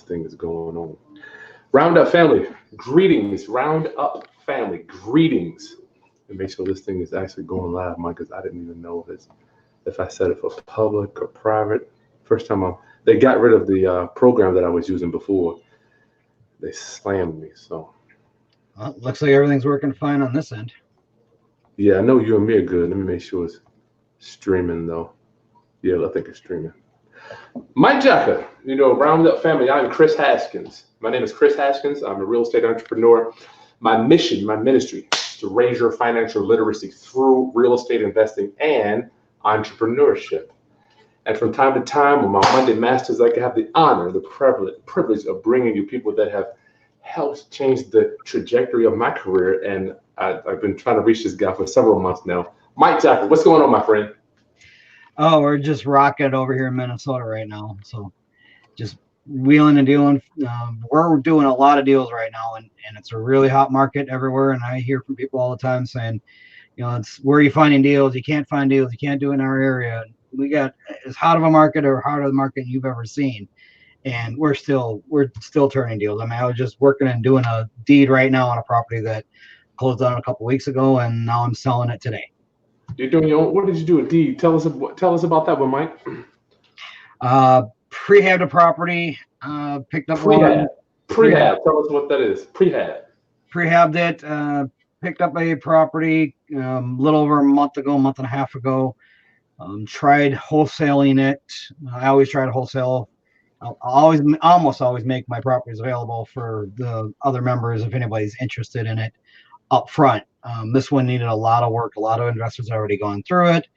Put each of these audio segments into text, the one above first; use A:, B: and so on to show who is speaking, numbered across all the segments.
A: thing is going on. Roundup family, greetings. Roundup family, greetings. And make sure this thing is actually going live, Mike, because I didn't even know if I set it for public or private. First time they got rid of the program that I was using before. They slammed me. So
B: well, looks like everything's working fine on this end.
A: yeah, I know you and me are good. Let me make sure it's streaming though. Yeah, I think it's streaming. Mike Jacka, Roundup family. I'm Chris Haskins. My name is Chris Haskins. I'm a real estate entrepreneur. My mission, my ministry, is to raise your financial literacy through real estate investing and entrepreneurship. And from time to time, on my Monday Masters, I can have the honor, the privilege of bringing you people that have helped change the trajectory of my career. And I've been trying to reach this guy for several months now. Mike Jacka, what's going on, my friend?
B: Oh, we're just rocking it over here in Minnesota right now. So just wheeling and dealing. We're doing a lot of deals right now, and it's a really hot market everywhere. And I hear from people all the time saying, it's where are you finding deals? You can't find deals. You can't do it in our area. We got as hot of a market or hotter of a market you've ever seen. And we're still turning deals. I mean, I was just working and doing a deed right now on a property that closed on a couple of weeks ago, and now I'm selling it today.
A: You're doing your own. What did you do? A deed? Tell us about that one, Mike.
B: Prehabbed a property. Picked up
A: prehab. Prehab. Tell us what that is. Prehab.
B: Prehabbed it. Picked up a property a little over a month and a half ago. Tried wholesaling it. I always try to wholesale. I'll almost always make my properties available for the other members if anybody's interested in it up front. This one needed a lot of work. A lot of investors had already gone through it.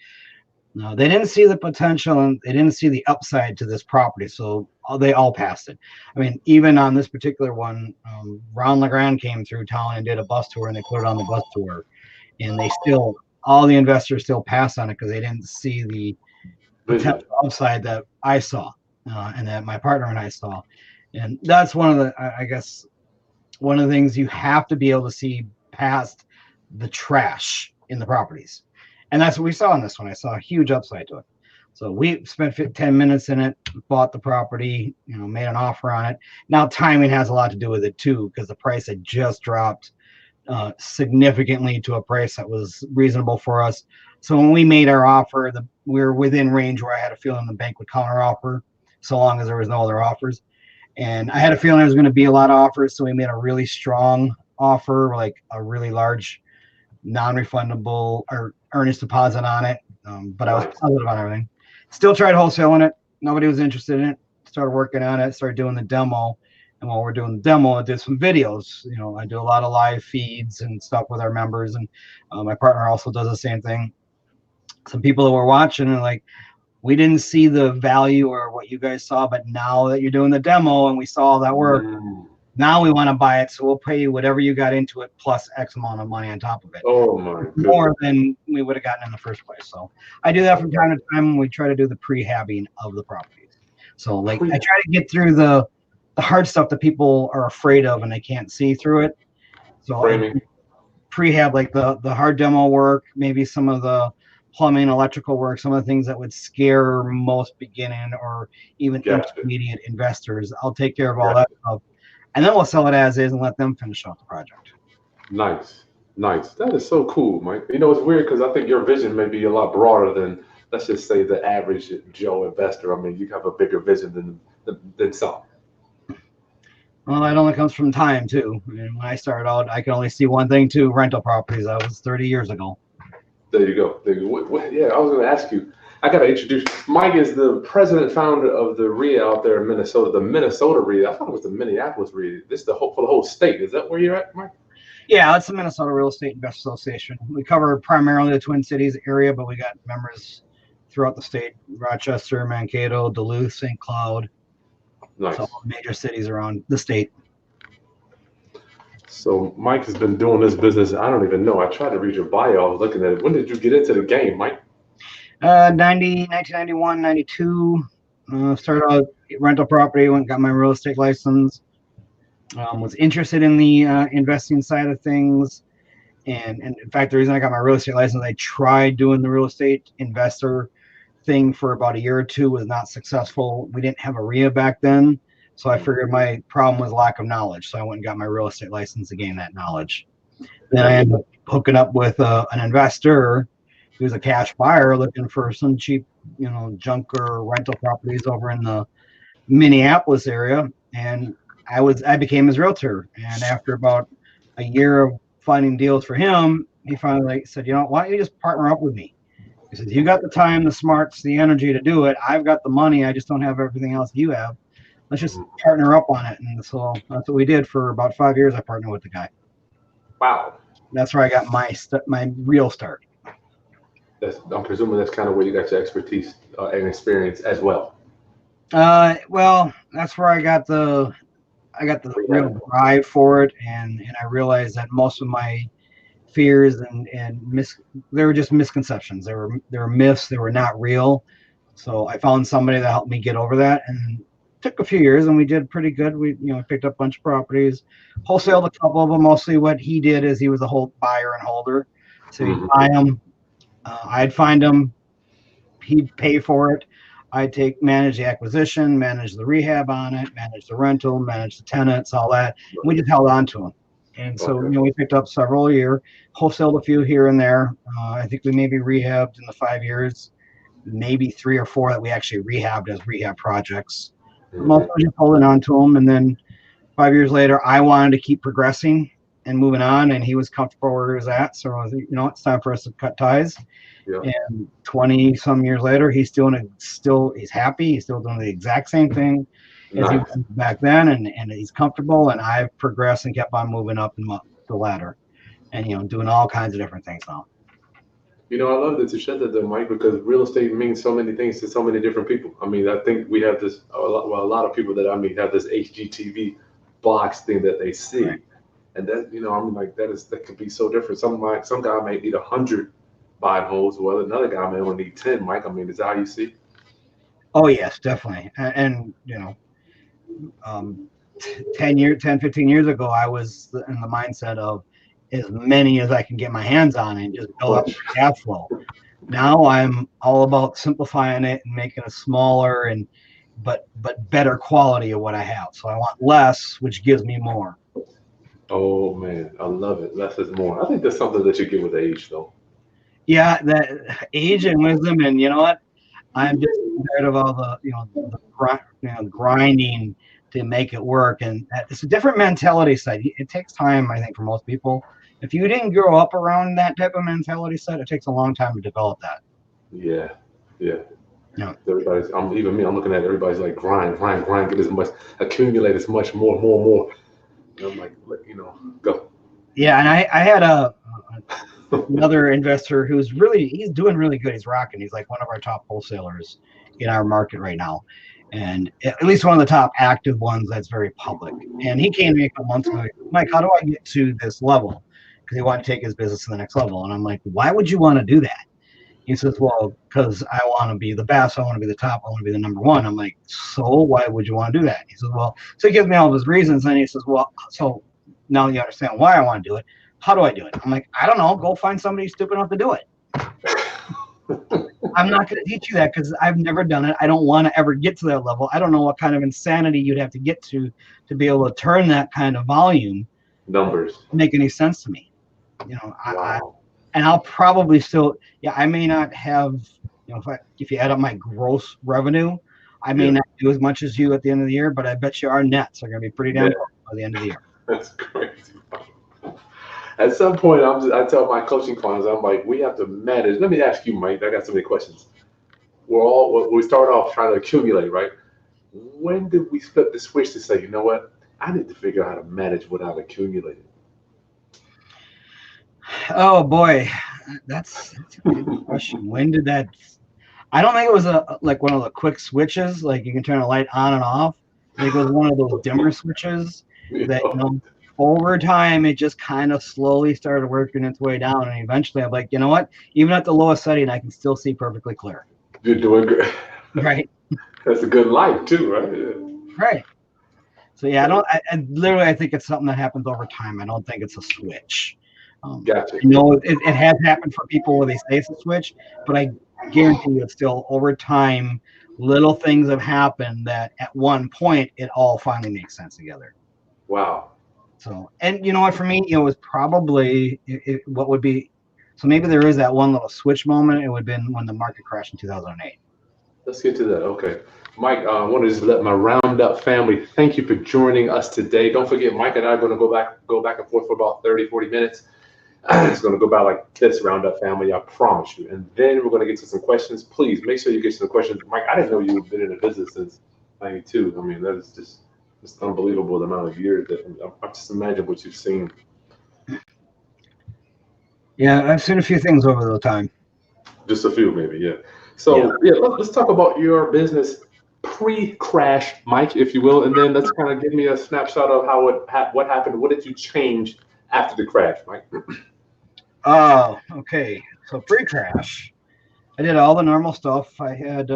B: They didn't see the potential and they didn't see the upside to this property, so they all passed it. I mean, even on this particular one, Ron LeGrand came through town and did a bus tour, and they put it on the bus tour, and all the investors still passed on it because they didn't see the potential upside that I saw and that my partner and I saw. And that's one of the things you have to be able to see past the trash in the properties. And that's what we saw in this one. I saw a huge upside to it. So we spent 10 minutes in it, bought the property, made an offer on it. Now timing has a lot to do with it too, because the price had just dropped significantly to a price that was reasonable for us. So when we made our offer, we were within range where I had a feeling the bank would counter offer, so long as there was no other offers. And I had a feeling there was going to be a lot of offers, so we made a really strong offer, like a really large non-refundable or earnest deposit on it. But I was positive on everything. Still tried wholesaling it. Nobody was interested in it. Started working on it, started doing the demo. And while we're doing the demo, I did some videos. I do a lot of live feeds and stuff with our members. And my partner also does the same thing. Some people that were watching are like, we didn't see the value or what you guys saw, but now that you're doing the demo and we saw that work, now we want to buy it. So we'll pay you whatever you got into it plus X amount of money on top of it.
A: Oh my goodness.
B: More than we would have gotten in the first place. So I do that from time to time when we try to do the prehabbing of the properties. So I try to get through the hard stuff that people are afraid of and they can't see through it. So prehab, like the hard demo work, maybe some of the plumbing, electrical work, some of the things that would scare most beginning or even intermediate investors. I'll take care of all that stuff. And then we'll sell it as is and let them finish off the project.
A: Nice. That is so cool, Mike. It's weird because I think your vision may be a lot broader than, let's just say, the average Joe investor. I mean, you have a bigger vision than some.
B: Well, that only comes from time, too. I mean, when I started out, I could only see one thing, too, rental properties. That was 30 years ago.
A: There you go. Yeah, I was going to ask you. I got to introduce. Mike is the president and founder of the REIA out there in Minnesota, the Minnesota REIA. I thought it was the Minneapolis REIA. This is for the whole state. Is that where you're at, Mike?
B: Yeah, that's the Minnesota Real Estate Investors Association. We cover primarily the Twin Cities area, but we got members throughout the state: Rochester, Mankato, Duluth, St. Cloud.
A: Nice.
B: So major cities around the state.
A: So Mike has been doing this business. I don't even know. I tried to read your bio. I was looking at it. When did you get into the game, Mike?
B: 1991, 92. Started out rental property. Went and got my real estate license. Was interested in the investing side of things. And in fact, the reason I got my real estate license, I tried doing the real estate investor thing for about a year or two, was not successful. We didn't have a REIA back then. So I figured my problem was lack of knowledge. So I went and got my real estate license to gain that knowledge. Then I ended up hooking up with an investor who's a cash buyer looking for some cheap, junk or rental properties over in the Minneapolis area. And I became his realtor. And after about a year of finding deals for him, he finally said, why don't you just partner up with me? He says, you got the time, the smarts, the energy to do it. I've got the money. I just don't have everything else you have. Let's just partner up on it. And so that's what we did for about 5 years. I partnered with the guy.
A: Wow.
B: That's where I got my real start.
A: I'm presuming that's kind of where you got your expertise and experience as well.
B: Well, that's where I got the real drive for it, and I realized that most of my fears and they were just misconceptions. They were myths. They were not real. So I found somebody that helped me get over that, and it took a few years, and we did pretty good. We picked up a bunch of properties, wholesaled a couple of them. Mostly what he did is he was a whole buyer and holder. So he'd buy them, I'd find them, he'd pay for it. I'd manage the acquisition, manage the rehab on it, manage the rental, manage the tenants, all that. We just held on to them. And so, we picked up several a year, wholesaled a few here and there. I think we maybe rehabbed in the 5 years, maybe 3 or 4 that we actually rehabbed as rehab projects. Most of just holding on to them. And then 5 years later, I wanted to keep progressing and moving on, and he was comfortable where he was at. So I was like, it's time for us to cut ties. Yeah. And 20 some years later, he's happy. He's still doing the exact same thing as he was back then, and he's comfortable. And I've progressed and kept on moving up the ladder, and doing all kinds of different things now.
A: I love that you said that, though, Mike, because real estate means so many things to so many different people. I mean, I think we have this. A lot of people that I meet have this HGTV box thing that they see, right. And that that could be so different. Some guy might need 100 buy holes, while another guy may only need 10. Mike, I mean, is that how you see?
B: Oh yes, definitely. And 15 years ago, I was in the mindset of as many as I can get my hands on and just build up cash flow. Now I'm all about simplifying it and making it smaller but better quality of what I have. So I want less, which gives me more.
A: Oh man, I love it. Less is more. I think that's something that you get with age, though.
B: Yeah, that age and wisdom, and you know what? I'm just tired of all the grinding to make it work, and it's a different mentality set. It takes time, I think, for most people. If you didn't grow up around that type of mentality set, it takes a long time to develop that.
A: Yeah. Everybody's. Even me. I'm looking at everybody's like grind, get as much, accumulate as much, more. And I'm like, go.
B: Yeah, and I had another investor he's doing really good. He's rocking. He's like one of our top wholesalers in our market right now, and at least one of the top active ones that's very public. And he came to me a couple months ago, Mike, how do I get to this level? Because he wanted to take his business to the next level. And I'm like, why would you want to do that? He says, well, because I want to be the best. I want to be the top. I want to be the number one. I'm like, so why would you want to do that? He says, well, so he gives me all of his reasons. And he says, well, so now you understand why I want to do it. How do I do it? I'm like, I don't know. Go find somebody stupid enough to do it. I'm not going to teach you that because I've never done it. I don't want to ever get to that level. I don't know what kind of insanity you'd have to get to be able to turn that kind of volume.
A: Numbers.
B: Make any sense to me.
A: Wow.
B: I'll probably still, I may not have, if you add up my gross revenue, I may not do as much as you at the end of the year, but I bet you our nets are going to be pretty damn close by the end of the year.
A: That's crazy. At some point, I tell my coaching clients, I'm like, we have to manage. Let me ask you, Mike. I got so many questions. We start off trying to accumulate, right? When did we flip the switch to say, you know what? I need to figure out how to manage without accumulating.
B: Oh boy, that's a good question. When did that? I don't think it was like one of the quick switches, like you can turn a light on and off. I think it was one of those dimmer switches that over time it just kind of slowly started working its way down, and eventually I'm like, you know what? Even at the lowest setting, I can still see perfectly clear.
A: You're doing good,
B: right?
A: That's a good light too, right? Yeah.
B: Right. So I I think it's something that happens over time. I don't think it's a switch.
A: Gotcha.
B: It has happened for people where they say it's a switch, but I guarantee you it's still over time little things have happened that at one point it all finally makes sense together.
A: Wow.
B: So, and you know what, for me, it was probably what would be, so maybe there is that one little switch moment. It would have been when the market crashed in 2008.
A: Let's get to that. Okay. Mike, I want to just let my Roundup family thank you for joining us today. Don't forget, Mike and I are going to go back and forth for about 30, 40 minutes. It's going to go by like this, Roundup family, I promise you. And then we're going to get to some questions. Please make sure you get to the questions. Mike, I didn't know you've been in the business since 92. I mean, that is just unbelievable the amount of years that I just imagine what you've seen.
B: Yeah, I've seen a few things over the time.
A: Just a few, maybe, yeah. So, yeah, let's talk about your business pre-crash, Mike, if you will, and then let's kind of give me a snapshot of what happened. What did you change after the crash, Mike?
B: Oh, okay. So pre-crash, I did all the normal stuff. I had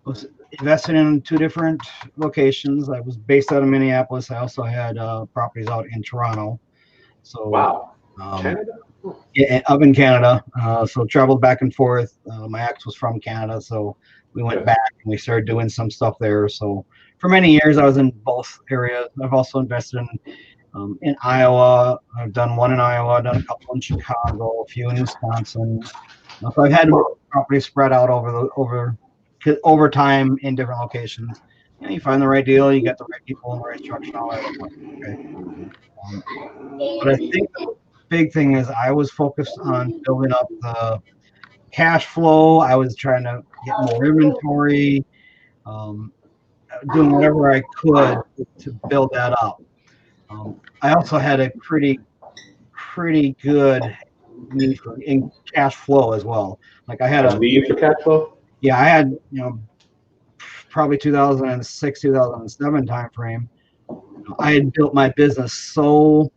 B: was invested in 2 different locations. I was based out of Minneapolis. I also had properties out in Toronto. So
A: Wow, Canada?
B: yeah, up in Canada. So traveled back and forth. My ex was from Canada, so we went back and we started doing some stuff there. So for many years, I was in both areas. I've also invested in Iowa. I've done one in Iowa, done a couple in Chicago, a few in Wisconsin. So I've had properties spread out over time in different locations. You find the right deal, you get the right people and the right structure, and all that. Okay. But I think the big thing is I was focused on building up the cash flow. I was trying to get more inventory, um, doing whatever I could to build that up. I also had a pretty good need for in cash flow as well. Like I had
A: a need for cash flow.
B: Yeah, I had probably 2006, 2007 timeframe. I had built my business so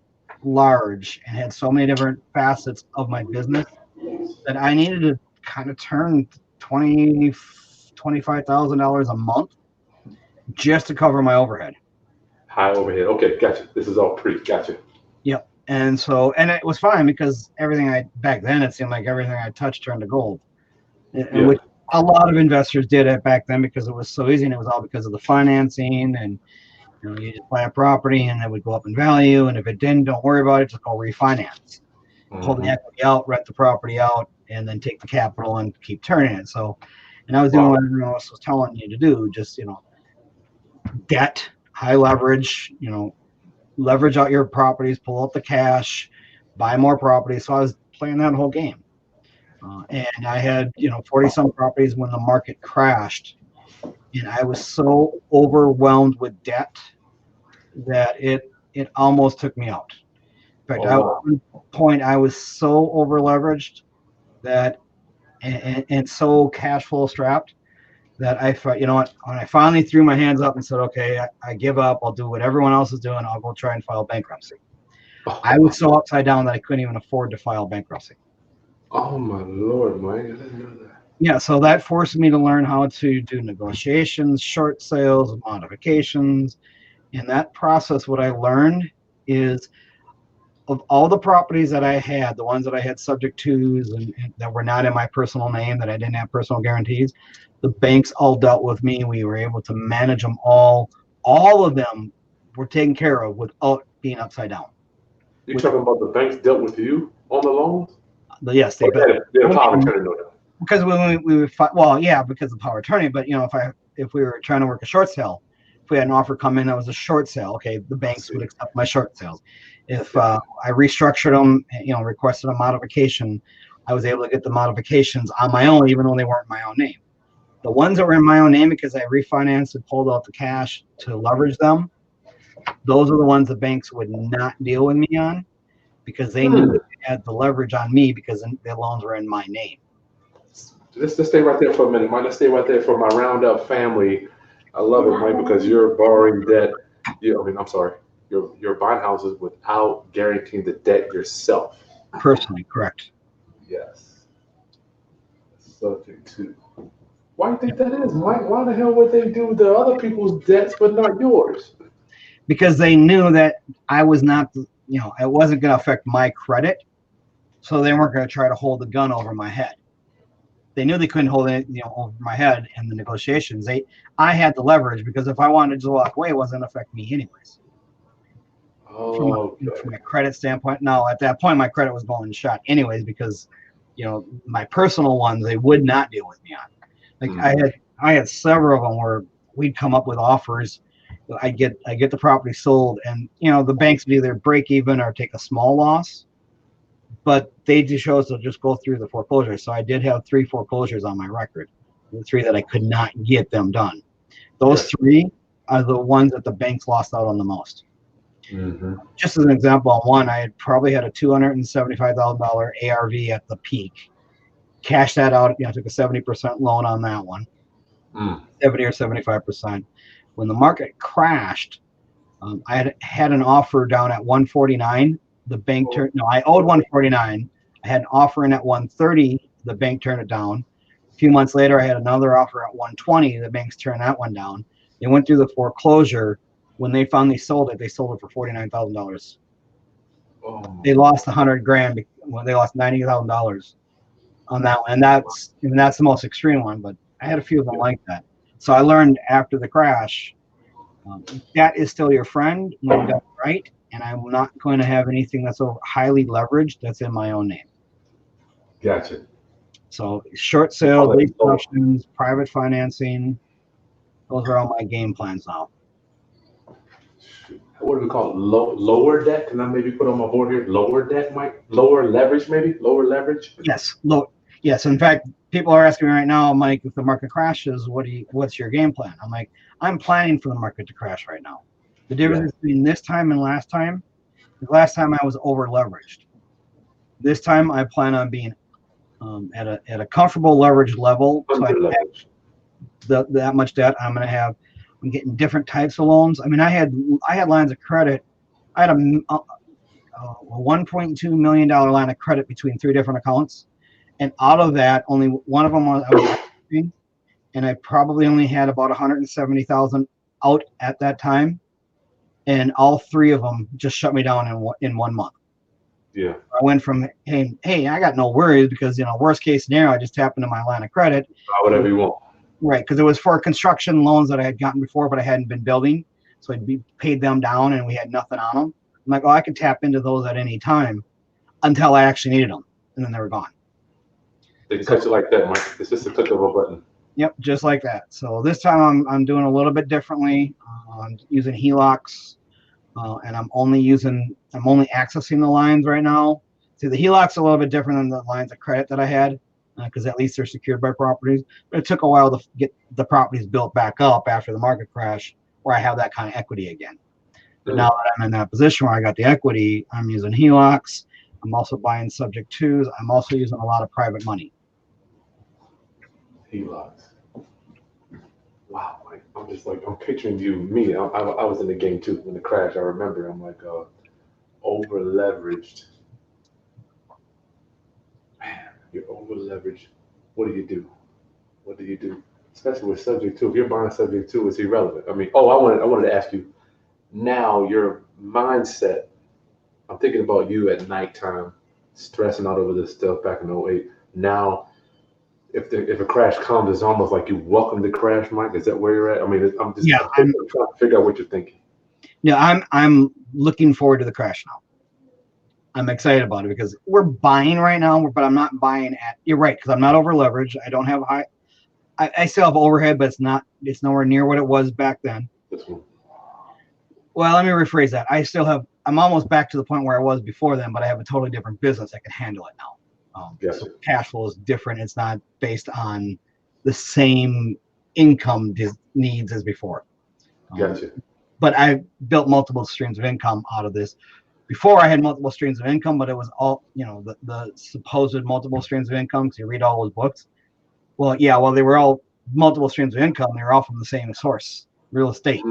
B: large and had so many different facets of my business that I needed to kind of turn $25,000 a month just to cover my overhead.
A: High overhead. Okay, gotcha. This is all gotcha.
B: Yep. And so, and it was fine because back then it seemed like everything I touched turned to gold. And which a lot of investors did it back then because it was so easy, and it was all because of the financing. And you just buy a property and it would go up in value, and if it didn't, don't worry about it, just go refinance, pull the equity out, rent the property out, and then take the capital and keep turning it. So, and I was doing what everyone else was telling you to do, just debt, high leverage, leverage out your properties, pull out the cash, buy more properties. So I was playing that whole game. And I had, 40 some properties when the market crashed. And I was so overwhelmed with debt that it almost took me out. In fact, at one point I was so over leveraged that and so cash flow strapped that I thought, you know what, when I finally threw my hands up and said, okay, I give up, I'll do what everyone else is doing, I'll go try and file bankruptcy. I was so upside down that I couldn't even afford to file bankruptcy.
A: Oh my Lord, Mike, I didn't know that.
B: Yeah, so that forced me to learn how to do negotiations, short sales, modifications. In that process, what I learned is of all the properties that I had, the ones that I had subject twos and that were not in my personal name, that I didn't have personal guarantees, the banks all dealt with me. We were able to manage them all. All of them were taken care of without being upside down.
A: You're talking about the banks dealt with you on the loans?
B: Yes, they
A: did power of attorney know that?
B: Because when we would fight, well, yeah, because of power of attorney. But if we were trying to work a short sale, if we had an offer come in that was a short sale, okay, the banks would accept my short sales. If I restructured them, requested a modification, I was able to get the modifications on my own, even though they weren't my own name. The ones that were in my own name, because I refinanced and pulled out the cash to leverage them, those are the ones the banks would not deal with me on, because they knew that they had the leverage on me because the loans were in my name.
A: Let's stay right there for a minute, Mike. Let's stay right there for my Roundup family. I love it, Mike, because you're borrowing debt. You're buying houses without guaranteeing the debt yourself.
B: Personally, correct.
A: Yes. Subject to. Why do you think that is, Mike? Why the hell would they do the other people's debts but not yours?
B: Because they knew that I was not, it wasn't going to affect my credit, so they weren't going to try to hold the gun over my head. they knew they couldn't hold it, over my head in the negotiations. I had the leverage because if I wanted to just walk away, it wasn't affect me anyways. From a credit standpoint. Now at that point, my credit was going shot anyways because, my personal ones they would not deal with me on. Like I had several of them where we'd come up with offers. I get the property sold, and the banks would either break even or take a small loss, but they just chose to just go through the foreclosure. So I did have 3 foreclosures on my record, the 3 that I could not get them done. Those 3 are the ones that the banks lost out on the most.
A: Mm-hmm.
B: Just as an example, on one, I had probably had a $275,000 ARV at the peak. Cashed that out, took a 70% loan on that one, 70 or 75%. When the market crashed, I had an offer down at 149. The bank turned, no, I owed 149. I had an offer in at 130. The bank turned it down. A few months later, I had another offer at 120. The banks turned that one down. They went through the foreclosure. When they finally sold it, they sold it for $49,000. They lost $100,000. Well, they lost $90,000 on that one, and that's the most extreme one. But I had a few of them like that. So I learned after the crash, that is still your friend when you got it right, and I'm not going to have anything that's so highly leveraged that's in my own name.
A: Gotcha.
B: So short sale, lease options, private financing, those are all my game plans now.
A: What do we call it? Lower deck? Can I maybe put on my board here? Lower deck, Mike? Lower leverage, maybe? Lower leverage?
B: Yes. Yes. In fact, people are asking me right now, Mike, if the market crashes, what's your game plan? I'm like, I'm planning for the market to crash right now. The difference between this time and last time, I was over leveraged. This time I plan on being at a comfortable leverage level. So I have that much debt. I'm getting different types of loans. I mean, I had lines of credit. I had a $1.2 million line of credit between 3 different accounts. And out of that, only one of them I was using, and I probably only had about $170,000 out at that time. And all 3 of them just shut me down in 1 month.
A: Yeah.
B: I went from, hey, I got no worries because, worst case scenario, I just tap into my line of credit.
A: Whatever you want.
B: Right, because it was for construction loans that I had gotten before, but I hadn't been building. So I'd paid them down and we had nothing on them. I'm like, I could tap into those at any time until I actually needed them. And then they were gone.
A: They can cut you like that, Mike. It's just a click of a button.
B: Yep, just like that. So this time I'm doing a little bit differently. I'm using HELOCs, and I'm only accessing the lines right now. See, the HELOC's a little bit different than the lines of credit that I had, because at least they're secured by properties. But it took a while to get the properties built back up after the market crash, where I have that kind of equity again. But now that I'm in that position where I got the equity, I'm using HELOCs. I'm also buying subject twos. I'm also using a lot of private money.
A: HELOCs. Wow, Mike. I'm just like, I'm picturing me. I was in the game too when the crash. I remember. I'm like, over leveraged. Man, you're over leveraged. What do you do? What do you do? Especially with subject two. If you're buying subject two, it's irrelevant. I mean, I wanted to ask you. Now your mindset. I'm thinking about you at nighttime, stressing out over this stuff back in 08. Now, if a crash comes, it's almost like you welcome the crash, Mike. Is that where you're at? I mean, I'm trying to figure out what you're thinking.
B: Yeah, I'm looking forward to the crash now. I'm excited about it because we're buying right now, but I'm not buying at. You're right, because I'm not over leveraged. I don't have high. I still have overhead, but it's nowhere near what it was back then. Well, let me rephrase that. I'm almost back to the point where I was before then, but I have a totally different business that can handle it now. So cash flow is different. It's not based on the same income needs as before.
A: Gotcha.
B: But I built multiple streams of income out of this. Before I had multiple streams of income, but it was all, the supposed multiple streams of income, because you read all those books. Well, they were all multiple streams of income. They were all from the same source, real estate.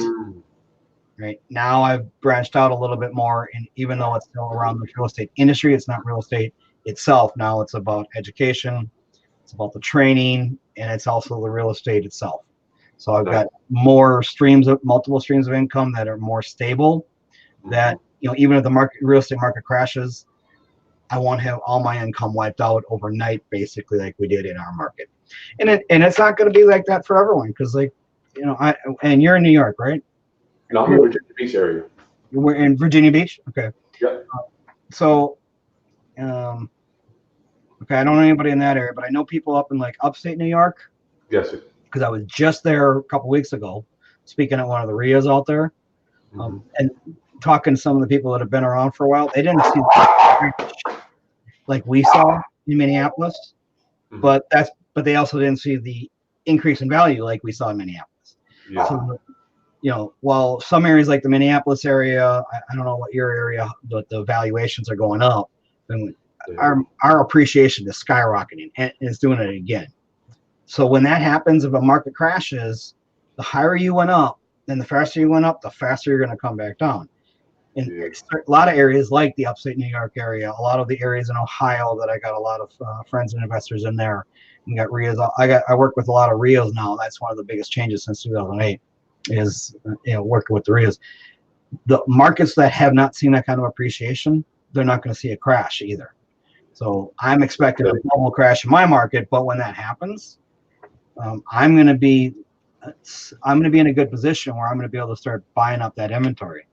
B: Right now, I've branched out a little bit more, and even though it's still around the real estate industry, it's not real estate itself. Now it's about education, it's about the training, and it's also the real estate itself. So I've got multiple streams of income that are more stable. That even if the real estate market crashes, I won't have all my income wiped out overnight, basically, like we did in our market. And it's not going to be like that for everyone, because like, and you're in New York, right?
A: No, I'm in Virginia Beach area.
B: We're in Virginia Beach. Okay.
A: Yep.
B: So, okay, I don't know anybody in that area, but I know people up in like upstate New York.
A: Yes, sir.
B: Because I was just there a couple weeks ago, speaking at one of the REIAs out there, and talking to some of the people that have been around for a while. They didn't see like we saw in Minneapolis, but they also didn't see the increase in value like we saw in Minneapolis.
A: Yeah.
B: So, while some areas like the Minneapolis area, I don't know what your area, but the valuations are going up, and our appreciation is skyrocketing, and it's doing it again. So when that happens, if a market crashes, the higher you went up, then the faster you went up, the faster you're going to come back down. In a lot of areas like the upstate New York area, a lot of the areas in Ohio that I got a lot of friends and investors in there. You got REIAs. I work with a lot of REIAs now. That's one of the biggest changes since 2008 is working with the REIAs. The markets that have not seen that kind of appreciation, they're not going to see a crash either. So I'm expecting a global crash in my market, but when that happens, I'm going to be in a good position where I'm going to be able to start buying up that inventory,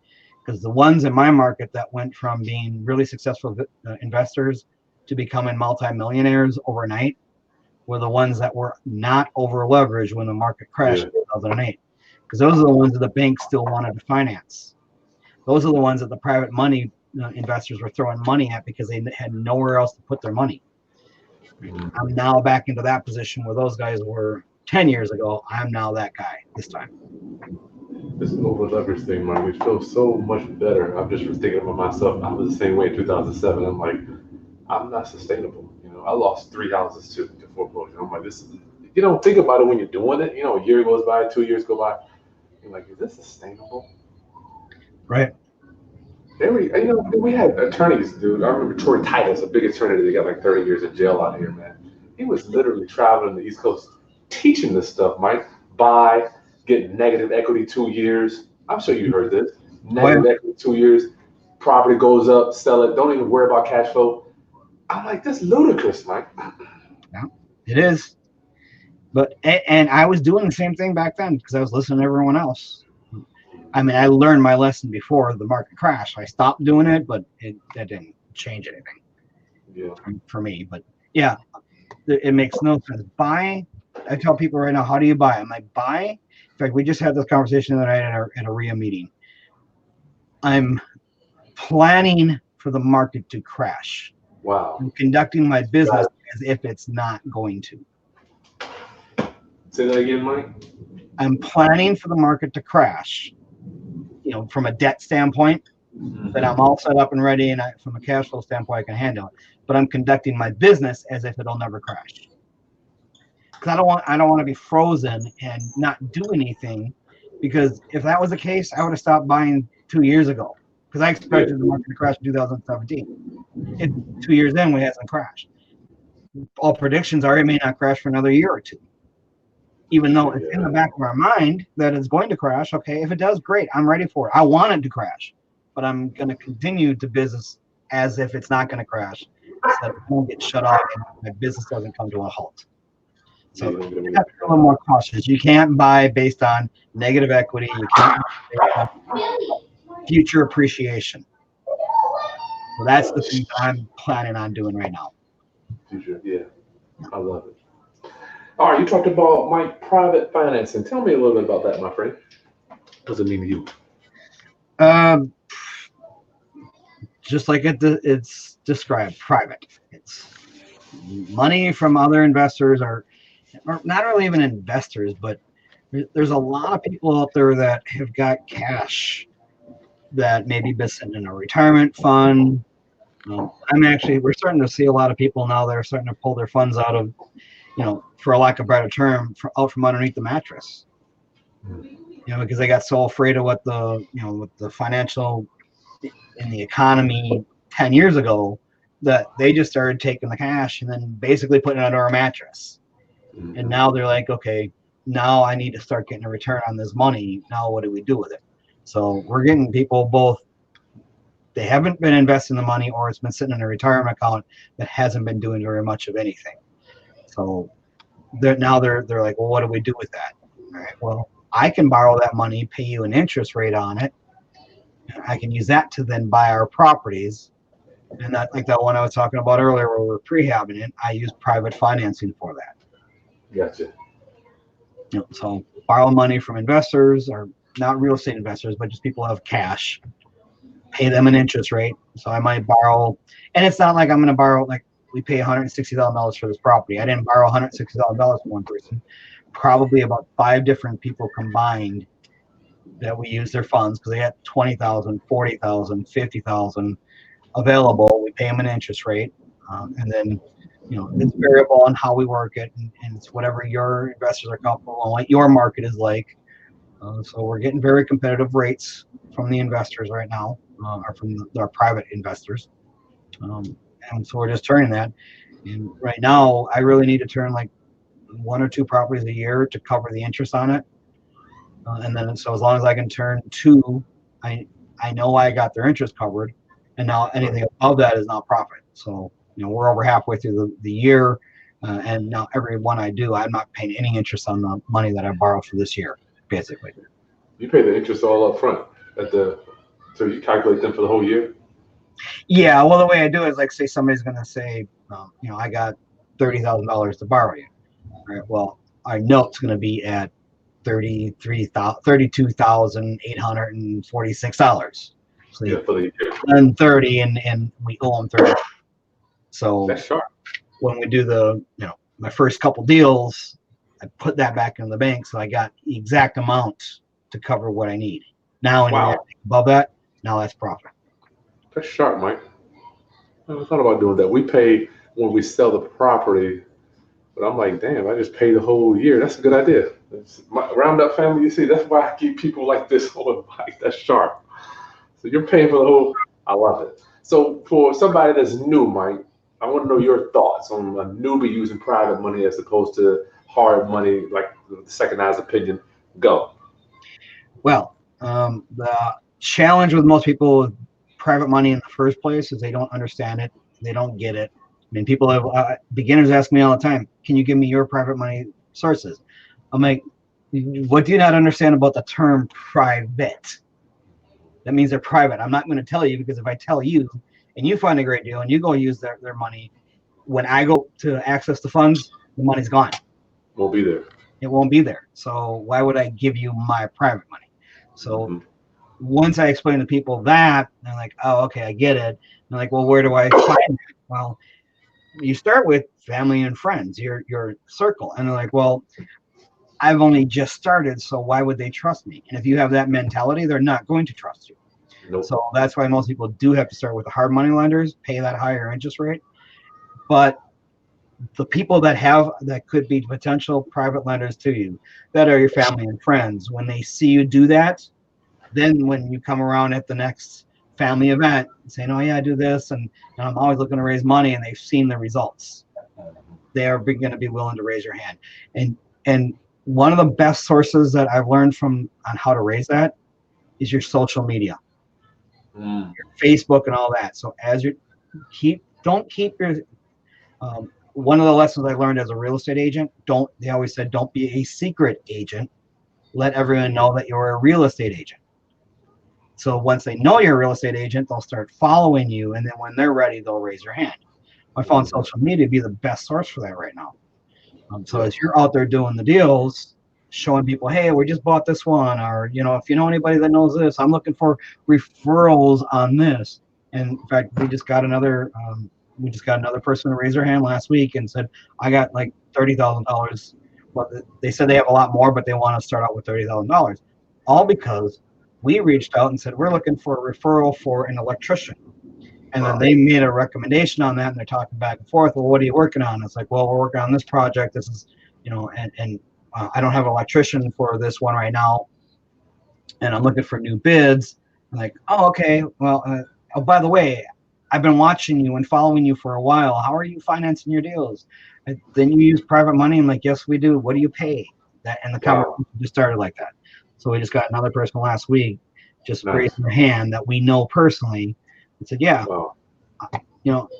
B: because the ones in my market that went from being really successful investors to becoming multimillionaires overnight were the ones that were not over leveraged when the market crashed in 2008, because those are the ones that the banks still wanted to finance. Those are the ones that the private money investors were throwing money at because they had nowhere else to put their money. I'm now back into that position where those guys were 10 years ago. I'm now that guy this time.
A: This over leverage thing, man, we feel so much better. I'm just thinking about myself. I was the same way in 2007. I'm like, I'm not sustainable. I lost 3 houses to foreclosure. I'm like, this is, you don't think about it when you're doing it. A year goes by, 2 years go by. You're like, is this sustainable?
B: Right.
A: We had attorneys, dude. I remember Troy Titus, a big attorney that got like 30 years in jail out here, man. He was literally traveling the East Coast teaching this stuff, Mike. Buy, get negative equity 2 years. I'm sure you heard this. Negative equity 2 years. Property goes up, sell it. Don't even worry about cash flow. I'm like, that's ludicrous, Mike.
B: Yeah, it is. And I was doing the same thing back then because I was listening to everyone else. I mean, I learned my lesson before the market crash. I stopped doing it, but that didn't change anything for me. But yeah, it makes no sense. Buy. I tell people right now, how do you buy? I'm like, buy. In fact, we just had this conversation the other night at a REIA meeting. I'm planning for the market to crash.
A: Wow.
B: I'm conducting my business as if it's not going to.
A: Say that again, Mike.
B: I'm planning for the market to crash. From a debt standpoint, that I'm all set up and ready, and from a cash flow standpoint, I can handle it. But I'm conducting my business as if it'll never crash. Because I don't want to be frozen and not do anything. Because if that was the case, I would have stopped buying 2 years ago. Because I expected the market to crash in 2017. 2 years in, we hasn't crashed. All predictions are it may not crash for another year or two. Even though it's in the back of our mind that it's going to crash. Okay, if it does, great. I'm ready for it. I want it to crash, but I'm going to continue to business as if it's not going to crash, so that it won't get shut off and my business doesn't come to a halt. So you have to be a little more cautious. You can't buy based on negative equity. You can't buy based on future appreciation. So that's the thing that I'm planning on doing right now.
A: Future, yeah, I love it. All right, you talked about private financing. Tell me a little bit about that, my friend. What does it mean to you?
B: Just like it's described, private. It's money from other investors, or not really even investors, but there's a lot of people out there that have got cash that maybe been sitting in a retirement fund. We're starting to see a lot of people now that are starting to pull their funds out of, for a lack of a better term, out from underneath the mattress. Because they got so afraid of what with the financial in the economy 10 years ago, that they just started taking the cash and then basically putting it under a mattress. And now they're like, okay, now I need to start getting a return on this money. Now what do we do with it? So we're getting people both they haven't been investing the money, or it's been sitting in a retirement account that hasn't been doing very much of anything. So now they're like, well, what do we do with that? All right, well, I can borrow that money, pay you an interest rate on it. I can use that to then buy our properties. And that, like that one I was talking about earlier where we're prehabbing it, I use private financing for that.
A: Gotcha.
B: So borrow money from investors, or not real estate investors, but just people who have cash, pay them an interest rate. So I might borrow, and it's not like I'm going to borrow, like we pay $160,000 for this property. I didn't borrow $160,000 from one person. Probably about 5 different people combined that we use their funds, because they had 20,000, 40,000, 50,000 available. We pay them an interest rate, and then it's variable on how we work it, and it's whatever your investors are comfortable and what your market is like. So we're getting very competitive rates from the investors right now, or from our private investors, and so we're just turning that. And right now, I really need to turn like 1 or 2 properties a year to cover the interest on it, and then so as long as I can turn 2, I know I got their interest covered, and now anything above that is not profit. So we're over halfway through the year, and now every one I do, I'm not paying any interest on the money that I borrowed for this year, basically.
A: You pay the interest all up front so you calculate them for the whole year?
B: Yeah, well, the way I do it is, like, say somebody's going to say, I got $30,000 to borrow you. All right, well, our note's going to be at $32,846. So
A: Yeah, for the year.
B: And 30, and we owe them 30. So
A: That's sharp.
B: when we do my first couple deals, I put that back in the bank, so I got the exact amount to cover what I need. Now, when you're above that, now that's profit.
A: That's sharp, Mike. I never thought about doing that. We pay when we sell the property, but I'm like, damn, I just pay the whole year. That's a good idea. Round up family, you see, that's why I keep people like this on, Mike. That's sharp. So you're paying for the whole. I love it. So for somebody that's new, Mike, I want to know your thoughts on a newbie using private money as opposed to hard money, like the second-eyes opinion. Go.
B: Well, the challenge with most people with private money in the first place is they don't understand it. They don't get it. I mean, people have beginners ask me all the time, can you give me your private money sources? I'm like, what do you not understand about the term private? That means they're private. I'm not going to tell you, because if I tell you and you find a great deal and you go use their money, when I go to access the funds, the money's gone.
A: Won't be there.
B: It won't be there. So why would I give you my private money? So once I explain to people that, they're like, oh, okay, I get it. They're like, well, where do I find it? Well, you start with family and friends, your circle. And they're like, well, I've only just started, so why would they trust me? And if you have that mentality, they're not going to trust you. Nope. So that's why most people do have to start with the hard money lenders, pay that higher interest rate. But the people that could be potential private lenders to you, that are your family and friends, when they see you do that, then when you come around at the next family event saying, oh yeah, I do this, and I'm always looking to raise money, and they've seen the results, they are going to be willing to raise your hand. And one of the best sources that I've learned on how to raise that is your social media, your Facebook and all that. So as you don't keep your one of the lessons I learned as a real estate agent, they always said, don't be a secret agent. Let everyone know that you're a real estate agent. So once they know you're a real estate agent, they'll start following you, and then when they're ready, they'll raise your hand. I found social media to be the best source for that right now. So as you're out there doing the deals, showing people, hey, we just bought this one, or if you know anybody that knows this, I'm looking for referrals on this. And in fact, we just got another person to raise their hand last week and said, I got like $30,000. Well, they said they have a lot more, but they want to start out with $30,000, all because we reached out and said, we're looking for a referral for an electrician. And then they made a recommendation on that, and they're talking back and forth. Well, what are you working on? It's like, well, we're working on this project. This is, and I don't have an electrician for this one right now, and I'm looking for new bids. I'm like, oh, okay. Well, oh, by the way, I've been watching you and following you for a while. How are you financing your deals? And then you use private money. I'm like, yes, we do. What do you pay? And the conversation just started like that. So we just got another person last week just raised their hand that we know personally I said, yeah,
A: Wow.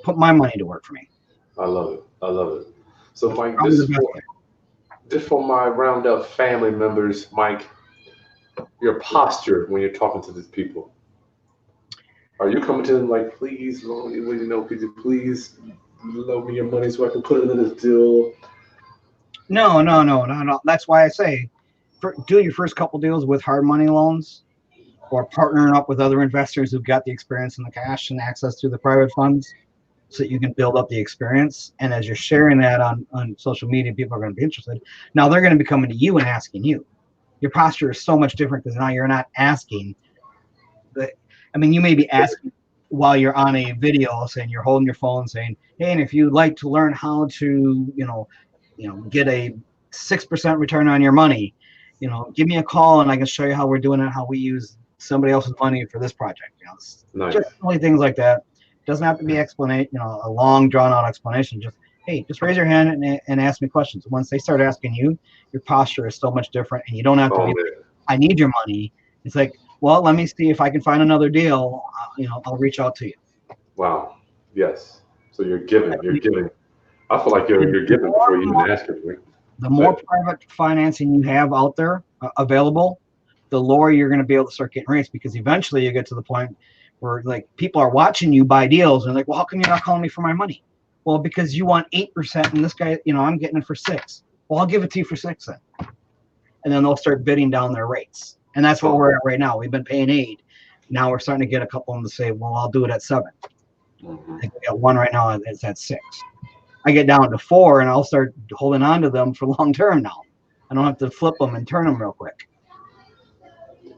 B: put my money to work for me.
A: I love it. I love it. So, Mike,
B: Probably the best way.
A: just for my round up family members, Mike, your posture when you're talking to these people. Are you coming to them like, please, Lord, could you please loan me your money so I can put it in this deal?
B: No. That's why I say, do your first couple deals with hard money loans or partnering up with other investors who've got the experience and the cash and access to the private funds so that you can build up the experience. And as you're sharing that on social media, people are going to be interested. Now they're going to be coming to you and asking you. Your posture is so much different because now you're not asking. You may be asking while you're on a video saying you're holding your phone saying, hey, and if you'd like to learn how to, get a 6% return on your money, give me a call and I can show you how we're doing it, how we use somebody else's money for this project.
A: Nice.
B: Just only things like that. Doesn't have to be a long drawn out explanation. Just, hey, just raise your hand and ask me questions. Once they start asking you, your posture is so much different, and you don't have to be, I need your money. It's like, well, let me see if I can find another deal. I'll reach out to you.
A: Wow. Yes. So you're giving. You're giving. I feel like you're giving before you even ask it.
B: The more private financing you have out there available, the lower you're going to be able to start getting rates, because eventually you get to the point where like people are watching you buy deals and like, well, how come you're not calling me for my money? Well, because you want 8% and this guy, I'm getting it for 6. Well, I'll give it to you for 6 then. And then they'll start bidding down their rates. And that's what we're at right now. We've been paying 8. Now we're starting to get a couple of them to say, well, I'll do it at 7.
A: Mm-hmm.
B: I think we got one right now that's at 6. I get down to 4 and I'll start holding on to them for long term now. I don't have to flip them and turn them real quick.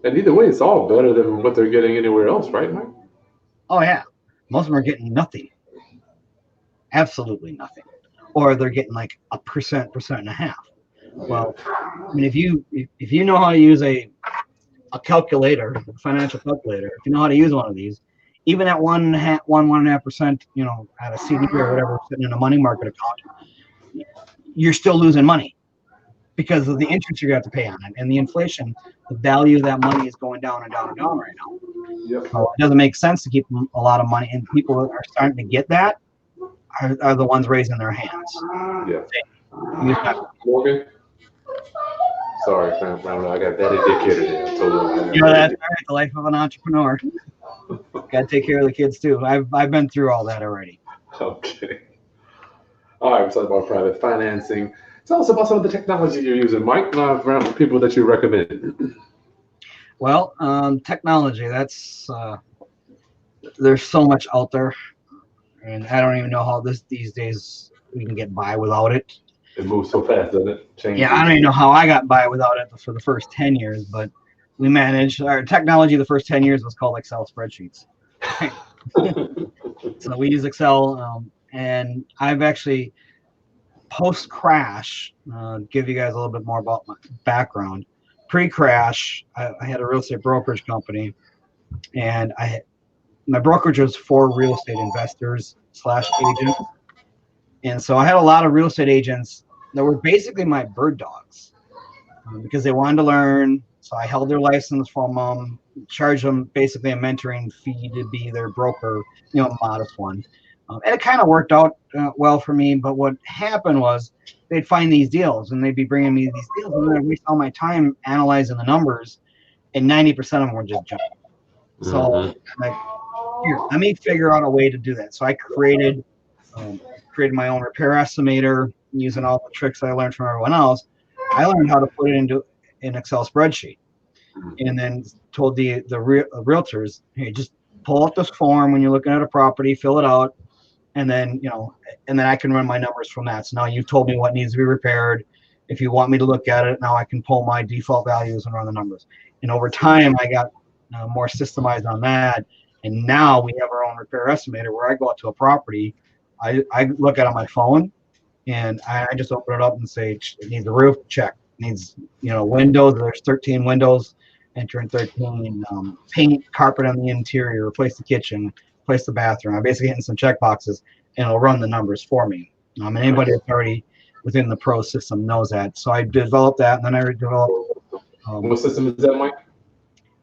A: And either way, it's all better than what they're getting anywhere else, right, Mike? Oh,
B: yeah. Most of them are getting nothing. Absolutely nothing. Or they're getting like 1%, 1.5%. Well, if you know how to use a calculator, a financial calculator, if you know how to use one of these, even at 1.5%, at a CD or whatever, sitting in a money market account, you're still losing money because of the interest you have to pay on it and the inflation. The value of that money is going down and down and down right now.
A: Yep.
B: So it doesn't make sense to keep a lot of money, and people that are starting to get that are the ones raising their hands.
A: Yeah. Morgan. Sorry, fam. I got that indicator there.
B: That's all right. The life of an entrepreneur. Got to take care of the kids too. I've been through all that already.
A: Okay. All right, we're talking about private financing. Tell us about some of the technology you're using, Mike, around people that you recommend.
B: Well, technology, that's there's so much out there, and I don't even know how these days we can get by without it.
A: It moves so fast, doesn't it?
B: Yeah, I don't even know how I got by without it for the first 10 years, but we managed. Our technology the first 10 years was called Excel spreadsheets. So we use Excel, and I've actually, post-crash, give you guys a little bit more about my background. Pre-crash, I had a real estate brokerage company, and my brokerage was for real estate investors / agents. And so I had a lot of real estate agents that were basically my bird dogs because they wanted to learn. So I held their license from them, charged them basically a mentoring fee to be their broker, a modest one. And it kind of worked out well for me. But what happened was they'd find these deals and they'd be bringing me these deals, and I'd waste all my time analyzing the numbers, and 90% of them were just junk. So I'm like, here, let me figure out a way to do that. So I created my own repair estimator using all the tricks I learned from everyone else. I learned how to put it into an Excel spreadsheet, and then told the realtors, hey, just pull out this form when you're looking at a property, fill it out, and then I can run my numbers from that. So now you've told me what needs to be repaired. If you want me to look at it, now I can pull my default values and run the numbers. And over time, I got more systemized on that. And now we have our own repair estimator where I go out to a property, I look at it on my phone, and I just open it up and say, it needs a roof, check. It needs, windows, there's 13 windows, enter in 13, paint, carpet on the interior, replace the kitchen, replace the bathroom. I'm basically hitting some check boxes, and it'll run the numbers for me. And anybody that's already within the pro system knows that. So I developed that, and then I developed.
A: What system is that, Mike?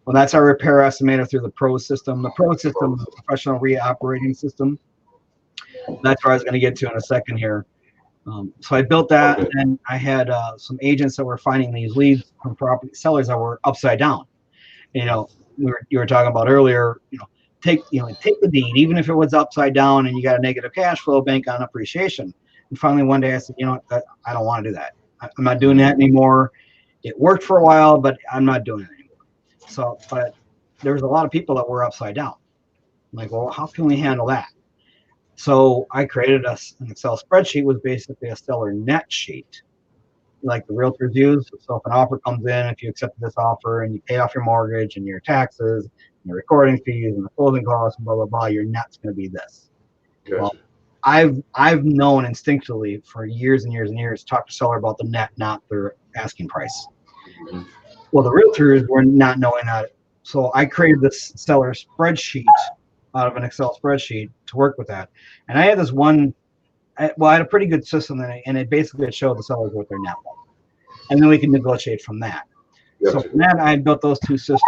B: Well, that's our repair estimator through the Pro system. The Pro system is a professional REIA operating system. That's where I was going to get to in a second here. So I built that,
A: Okay.
B: and I had some agents that were finding these leads from property sellers that were upside down. You know, you were talking about earlier. Take the deed, even if it was upside down and you got a negative cash flow, bank on appreciation. And finally, one day I said, I don't want to do that. I'm not doing that anymore. It worked for a while, but I'm not doing it anymore. So, but there was a lot of people that were upside down. I'm like, well, how can we handle that? So I created an Excel spreadsheet, was basically a seller net sheet, like the realtors use. So if an offer comes in, if you accept this offer and you pay off your mortgage and your taxes and your recording fees and the closing costs and blah, blah, blah, your net's going to be this.
A: Gotcha.
B: Well, I've known instinctively for years and years and years, talk to seller about the net, not their asking price.
A: Mm-hmm.
B: Well, the realtors were not knowing that. So I created this seller spreadsheet out of an Excel spreadsheet to work with that. And I had this one, I had a pretty good system in it, and it basically showed the sellers what their net was. And then we can negotiate from that.
A: Gotcha.
B: So from that, I built those two systems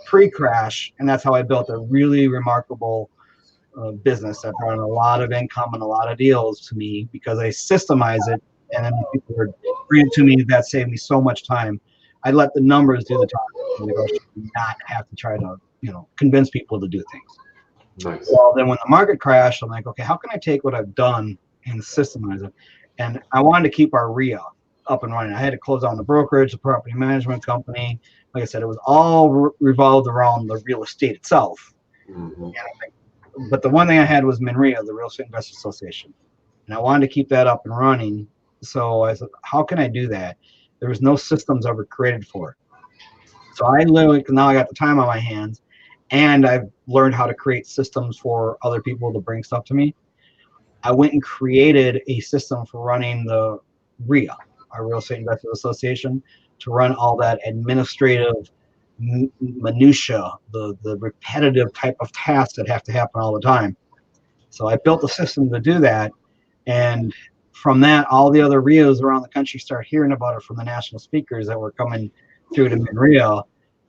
B: pre-crash, and that's how I built a really remarkable business that brought in a lot of income and a lot of deals to me because I systemize it, and then people would bring it to me. That saved me so much time. I let the numbers do the talking, not have to try to convince people to do things.
A: Nice.
B: Well, then when the market crashed, I'm like, okay, how can I take what I've done and systemize it? And I wanted to keep our REIA up and running. I had to close down the brokerage, the property management company. Like I said, it was all revolved around the real estate itself.
A: Mm-hmm.
B: But the one thing I had was MNREA, the Real Estate Investors Association. And I wanted to keep that up and running. So I said, how can I do that? There was no systems ever created for it. So I literally, now I got the time on my hands, and I've learned how to create systems for other people to bring stuff to me. I went and created a system for running the REIA, our Real Estate Investors Association, to run all that administrative minutia, the repetitive type of tasks that have to happen all the time. So I built a system to do that, and from that, all the other REIAs around the country start hearing about it from the national speakers that were coming through to REIA.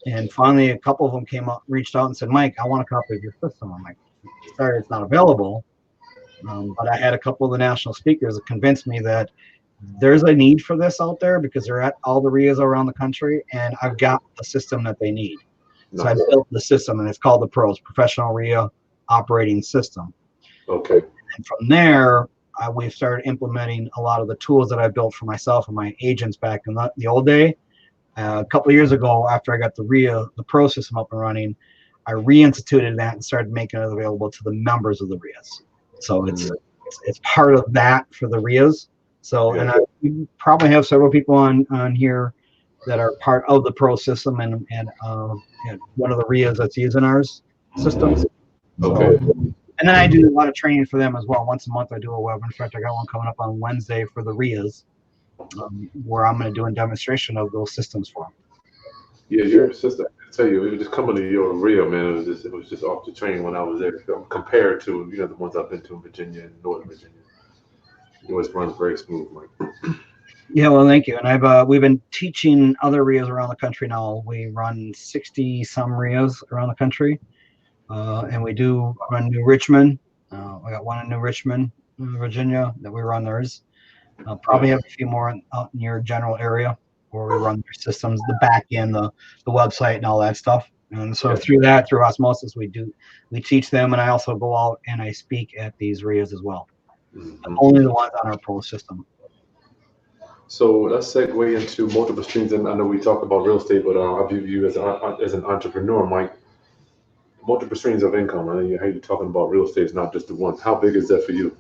B: And finally, a couple of them reached out and said, Mike, I want a copy of your system. I'm like, sorry, it's not available. But I had a couple of the national speakers that convinced me that there's a need for this out there because they're at all the REIAs around the country, and I've got the system that they need. Nice. So I built the system, and it's called the PROS, Professional REIA Operating System.
A: Okay.
B: And from there, we've started implementing a lot of the tools that I built for myself and my agents back in the old day. A couple of years ago, after I got the REIA, the Pro system up and running, I reinstituted that and started making it available to the members of the REIAs. So it's part of that for the REIAs. So, and we probably have several people on here that are part of the Pro system and one of the REIAs that's using ours systems.
A: Okay.
B: So, and then I do a lot of training for them as well. Once a month, I do a webinar. In fact, I got one coming up on Wednesday for the REIAs, where I'm going to do a demonstration of those systems for them.
A: Yeah, your system. I tell you, it was just coming to your REIA, man. It was just off the chain when I was there compared to the ones I've been to in Virginia and Northern Virginia. It always runs very smooth, Mike.
B: Yeah, well, thank you. And we've been teaching other REIAs around the country now. We run 60 some REIAs around the country. And we do run New Richmond. I got one in New Richmond, Virginia, that we run theirs. Probably have a few more out in your general area where we run their systems, the back end, the website, and all that stuff. And so through osmosis, we teach them, and I also go out and I speak at these REIAs as well. Mm-hmm. Only the ones on our Pro system.
A: So let's segue into multiple streams. And I know we talk about real estate, but I view you as an entrepreneur, Mike. Multiple streams of income. I know how you're talking about real estate is not just the one. How big is that for you?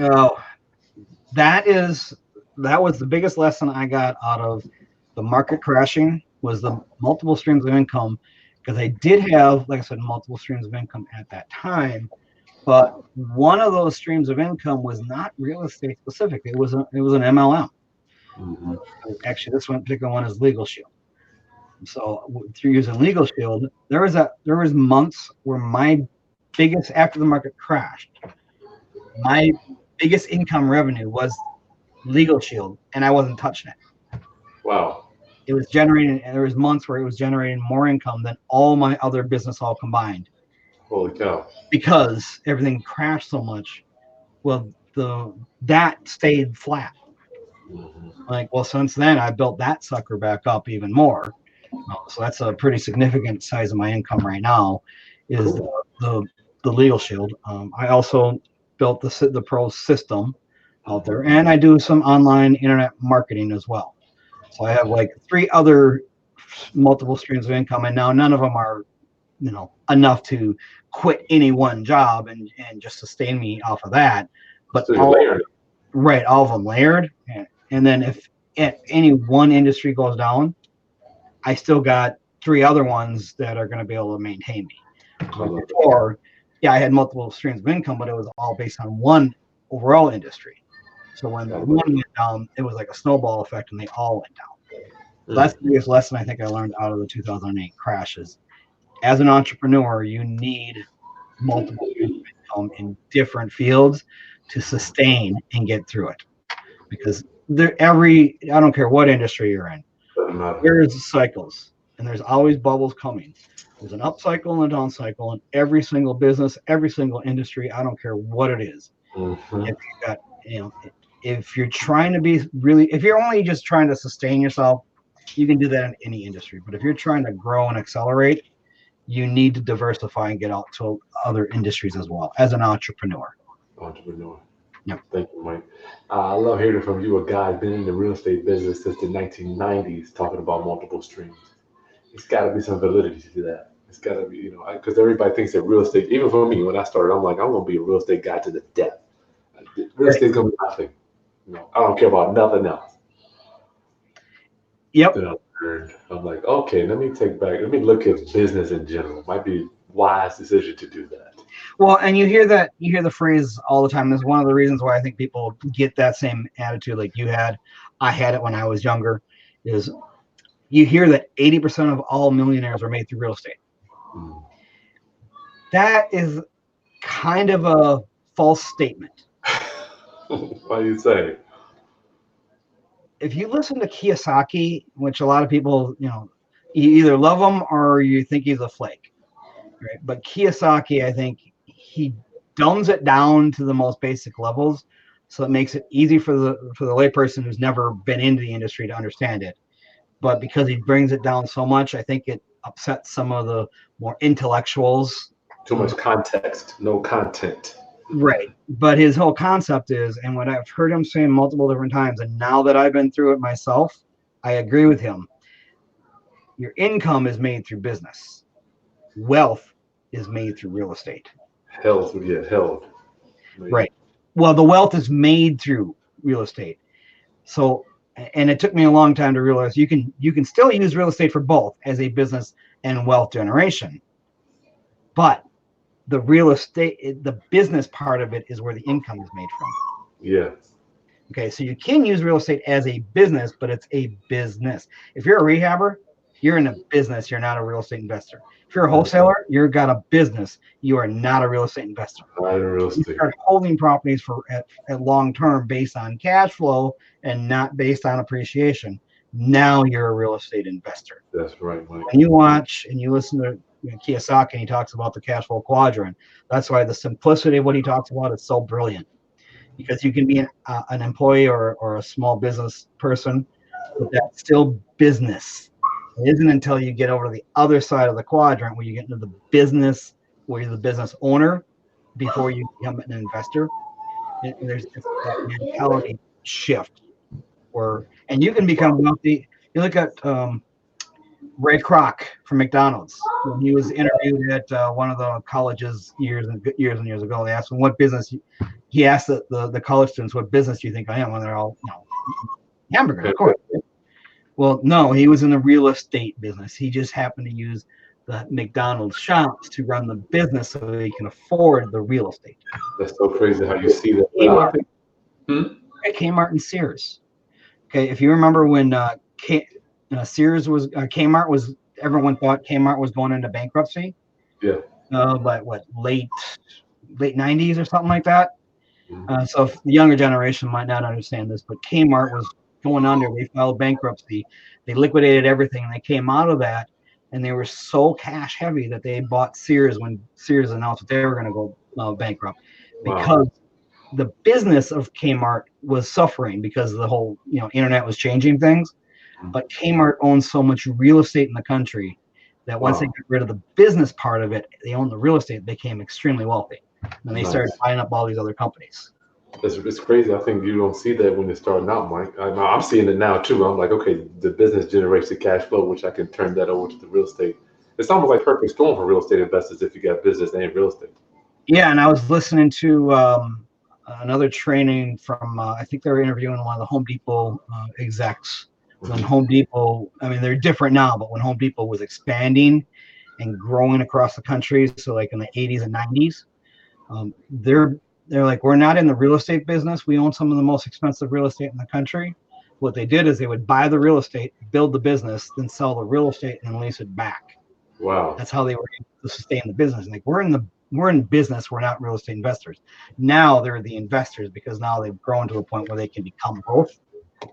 B: Oh, that was the biggest lesson I got out of the market crashing was the multiple streams of income, because I did have, like I said, multiple streams of income at that time, but one of those streams of income was not real estate specific. It was an MLM. Mm-hmm. Actually, this particular one is Legal Shield. So through using Legal Shield, there was months where after the market crashed, my biggest income revenue was Legal Shield, and I wasn't touching it.
A: Wow.
B: it was generating, and there was months where it was generating more income than all my other business all combined
A: Holy cow.
B: because everything crashed so much. Well, that stayed flat.
A: Mhm.
B: Like, well, since then I built that sucker back up even more. So that's a pretty significant size of my income right now. Is
A: Cool.
B: the legal shield. I also built the pro system out there, and I do some online internet marketing as well. So I have like 3 other multiple streams of income, and now none of them are enough to quit any one job and just sustain me off of that. But
A: So you're
B: all
A: layering.
B: right, all of them layered, and then if any one industry goes down, I still got 3 other ones that are going to be able to maintain me.
A: I love it.
B: Before, yeah, I had multiple streams of income, but it was all based on one overall industry. So when
A: I love
B: one
A: it.
B: went down, it was like a snowball effect, and they all went down. So that's
A: Mm.
B: the biggest lesson I think I learned out of the 2008 crashes. As an entrepreneur, you need multiple streams of income in different fields to sustain and get through it. Because I don't care what industry you're in,
A: Doesn't matter.
B: there's cycles and there's always bubbles coming. There's an up cycle and a down cycle in every single business, every single industry. I don't care what it is.
A: Mm-hmm.
B: If you got, if you're trying to be really, if you're only just trying to sustain yourself, you can do that in any industry. But if you're trying to grow and accelerate, you need to diversify and get out to other industries as well as an entrepreneur.
A: Entrepreneur.
B: Yep.
A: Thank you, Mike. I love hearing from you, a guy been in the real estate business since the 1990s, talking about multiple streams. It's got to be some validity to that. It's got to be, because everybody thinks that real estate, even for me, when I started, I'm like, I'm going to be a real estate guy to the death. Real
B: Right.
A: estate's going to be nothing. I don't care about nothing else.
B: Yep.
A: Then I learned, I'm like, okay, let me look at business in general. Might be wise decision to do that.
B: Well, and you hear the phrase all the time. That's one of the reasons why I think people get that same attitude like you had. I had it when I was younger. Is you hear that 80% of all millionaires are made through real estate.
A: Mm.
B: That is kind of a false statement.
A: What do you say?
B: If you listen to Kiyosaki, which a lot of people, you either love him or you think he's a flake, right? But Kiyosaki, I think he dumbs it down to the most basic levels, so it makes it easy for the layperson who's never been into the industry to understand it. But because he brings it down so much, I think it upsets some of the more intellectuals.
A: Too much context, no content.
B: Right. But his whole concept is, and what I've heard him say multiple different times, and now that I've been through it myself, I agree with him. Your income is made through business. Wealth is made through real estate.
A: Health, yeah, health.
B: Right. Well, the wealth is made through real estate. So, and it took me a long time to realize you can still use real estate for both as a business and wealth generation. But the real estate, the business part of it is where the income is made from.
A: Yeah.
B: Okay, so you can use real estate as a business, but it's a business. If you're a rehabber, you're in a business. You're not a real estate investor. If you're a wholesaler, you've got a business. You are not a real estate investor.
A: Not in real
B: You
A: estate.
B: start holding properties at long term based on cash flow and not based on appreciation. Now you're a real estate investor.
A: That's right, Mike.
B: When you watch and you listen to Kiyosaki, and he talks about the cash flow quadrant. That's why the simplicity of what he talks about is so brilliant. Because you can be an employee or a small business person, but that's still business. It isn't until you get over to the other side of the quadrant where you get into the business, where you're the business owner, before you become an investor. And there's that mentality shift and you can become wealthy. You look at Ray Kroc from McDonald's. When he was interviewed at one of the colleges years and years ago, they asked him what business. He asked the college students, "What business do you think I am?" When they're all, hamburgers, of course. Well, no, he was in the real estate business. He just happened to use the McDonald's shops to run the business so he can afford the real estate.
A: That's so crazy how you see that.
B: Kmart and Sears. Okay, if you remember when Sears was Kmart was, everyone thought Kmart was going into bankruptcy.
A: Yeah.
B: But what, late 90s or something like that.
A: Mhm.
B: So if the younger generation might not understand this, but Kmart was going under. They filed bankruptcy. They liquidated everything. And they came out of that, and they were so cash heavy that they bought Sears when Sears announced that they were going to go bankrupt,
A: Wow.
B: because the business of Kmart was suffering because the whole internet was changing things. But Kmart owns so much real estate in the country that once they
A: Wow.
B: got rid of the business part of it, they owned the real estate, became extremely wealthy. And they started
A: Nice.
B: buying up all these other companies.
A: It's crazy. I think you don't see that when it's starting out, Mike. I'm seeing it now too. I'm like, okay, the business generates the cash flow, which I can turn that over to the real estate. It's almost like perfect storm for real estate investors if you got business and real estate.
B: Yeah, and I was listening to another training from, I think they were interviewing one of the Home Depot execs. When Home Depot, I mean, they're different now, but when Home Depot was expanding and growing across the country, so like in the 80s and 90s, they're like, we're not in the real estate business. We own some of the most expensive real estate in the country. What they did is they would buy the real estate, build the business, then sell the real estate and lease it back.
A: Wow.
B: That's how they were able to sustain the business. Like, we're in business. We're not real estate investors. Now they're the investors, because now they've grown to a point where they can become both.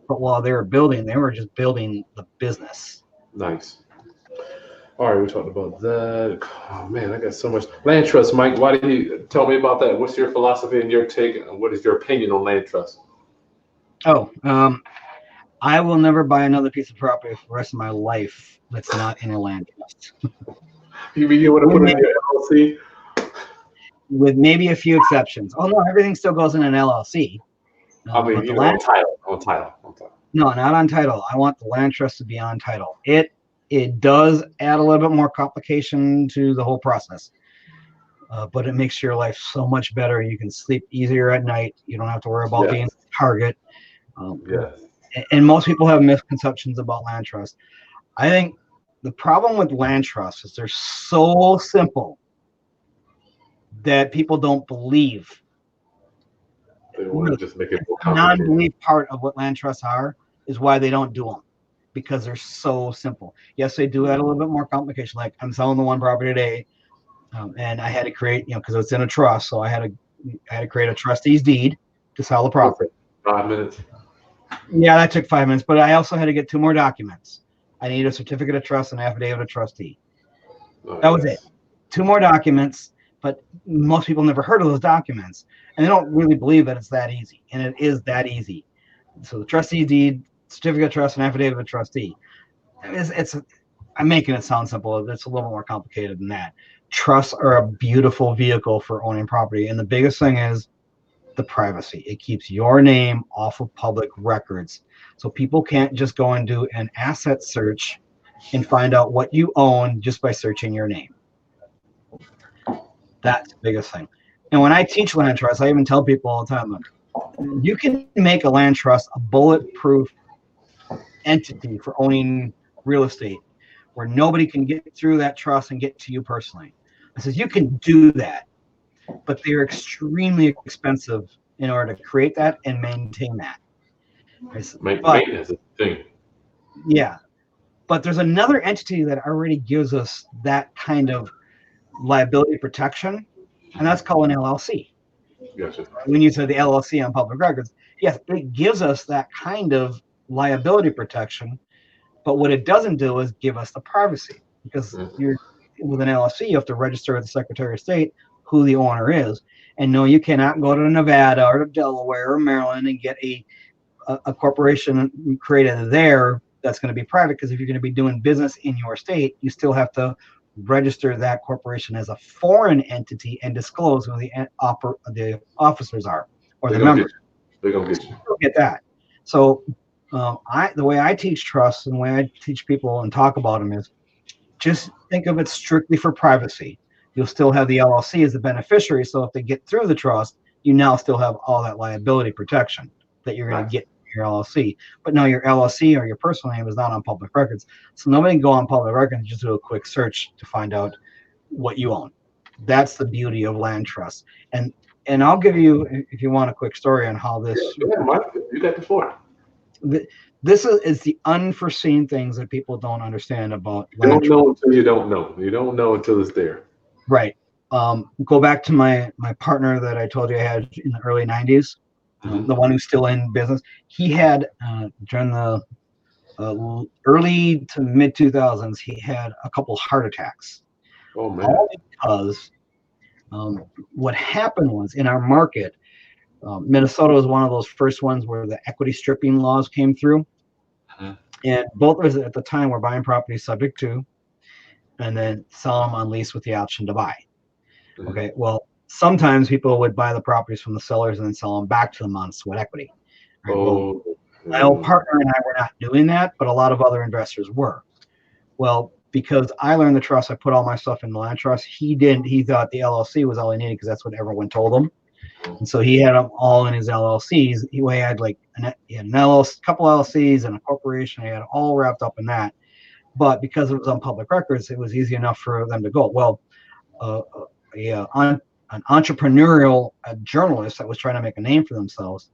B: But while they were building, they were just building the business.
A: Nice. All right, we talked about that. Oh man, I got so much land trust, Mike. Why do you tell me about that? What's your philosophy and your take? And what is your opinion on land trust?
B: Oh, I will never buy another piece of property for the rest of my life that's not in a land trust.
A: You mean you want to put it in your LLC?
B: With maybe a few exceptions. Oh no, everything still goes in an LLC.
A: I mean, you know, on title.
B: No, not on title. I want the land trust to be on title. It does add a little bit more complication to the whole process, but it makes your life so much better. You can sleep easier at night. You don't have to worry about being a target.
A: Yes.
B: And most people have misconceptions about land trust. I think the problem with land trusts is they're so simple that people don't believe.
A: They want to just make it more
B: The
A: complicated.
B: non-belief part of what land trusts are is why they don't do them, because they're so simple. Yes, they do add a little bit more complication. Like, I'm selling the one property today, and I had to create, because it's in a trust, so I had to create a trustee's deed to sell the property.
A: 5 minutes.
B: Yeah, that took 5 minutes, but I also had to get 2 more documents. I need a certificate of trust and affidavit of trustee. That was it. 2 more documents, but most people never heard of those documents, and they don't really believe that it's that easy, and it is that easy. So the trustee deed, certificate of trust, and affidavit of trustee. I'm making it sound simple. It's a little more complicated than that. Trusts are a beautiful vehicle for owning property, and the biggest thing is the privacy. It keeps your name off of public records, so people can't just go and do an asset search and find out what you own just by searching your name. That's the biggest thing. And when I teach land trusts, I even tell people all the time, look, you can make a land trust a bulletproof entity for owning real estate where nobody can get through that trust and get to you personally. I says, you can do that, but they're extremely expensive in order to create that and maintain that.
A: Maintenance is the thing.
B: Yeah. But there's another entity that already gives us that kind of liability protection, and that's called an LLC.
A: Gotcha.
B: When you said the LLC on public records, yes, it gives us that kind of liability protection, but what it doesn't do is give us the privacy, because you're with an LLC, you have to register with the Secretary of State who the owner is. And no, you cannot go to Nevada or to Delaware or Maryland and get a corporation created there that's going to be private, because if you're going to be doing business in your state, you still have to register that corporation as a foreign entity and disclose who the officers are or the members.
A: They're going to get you.
B: You'll get that. So the way I teach trusts and the way I teach people and talk about them is just think of it strictly for privacy. You'll still have the LLC as the beneficiary, so if they get through the trust, you now still have all that liability protection that you're going to get your LLC. But no, your LLC or your personal name is not on public records, so nobody can go on public records and just do a quick search to find out what you own. That's the beauty of land trusts. And I'll give you, if you want, a quick story on how this.
A: Yeah, Mike, you got the floor.
B: This is the unforeseen things that people don't understand about
A: land trust. You don't know until you don't know. You don't know until it's there.
B: Right. Go back to my partner that I told you I had in the early 90s. the one who's still in business. He had during the early to mid 2000s, he had a couple heart attacks.
A: Oh man.
B: All because what happened was in our market, Minnesota was one of those first ones where the equity stripping laws came through. And both of us at the time were buying properties subject to, and then sell them on lease with the option to buy. Okay, well, sometimes people would buy the properties from the sellers and then sell them back to them on sweat equity. Right? Well, my old partner and I were not doing that, but a lot of other investors were. Well, because I learned the trust, I put all my stuff in the land trust. He didn't. He thought the LLC was all he needed because that's what everyone told him. And so he had them all in his LLCs. He had like he had an LLC, couple LLCs and a corporation. He had all wrapped up in that. But because it was on public records, it was easy enough for them to go. Well, an entrepreneurial journalist that was trying to make a name for themselves,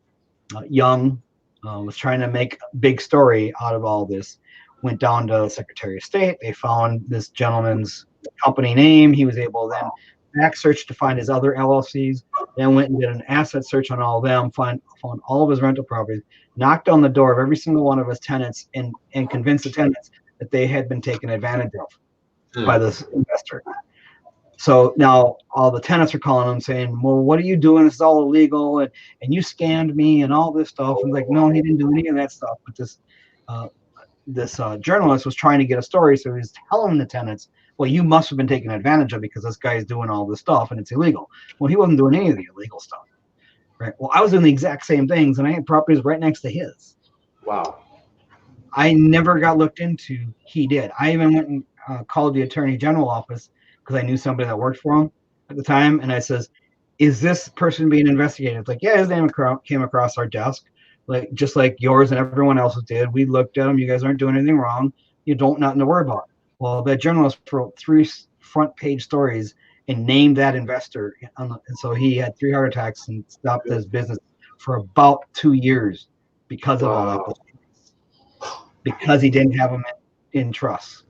B: young, was trying to make a big story out of all this, went down to the Secretary of State. They found this gentleman's company name. He was able to then back search to find his other LLCs, then went and did an asset search on all of them, found all of his rental properties, knocked on the door of every single one of his tenants and convinced the tenants that they had been taken advantage of by this investor. So now all the tenants are calling him saying, well, what are you doing? This is all illegal. And you scammed me and all this stuff. And like, no, he didn't do any of that stuff. But this journalist was trying to get a story. So he was telling the tenants, well, you must have been taken advantage of because this guy is doing all this stuff and it's illegal. Well, he wasn't doing any of the illegal stuff. Right. Well, I was doing the exact same things and I had properties right next to his.
A: Wow.
B: I never got looked into. He did. I even went and called the Attorney General office because I knew somebody that worked for him at the time. And I says, is this person being investigated? It's like, yeah, his name came across our desk, like just like yours and everyone else's did. We looked at him. You guys aren't doing anything wrong. You don't nothing to worry about. Well, that journalist wrote 3 front page stories and named that investor. And so he had 3 heart attacks and stopped his business for about 2 years because of all that. Because he didn't have them in trust.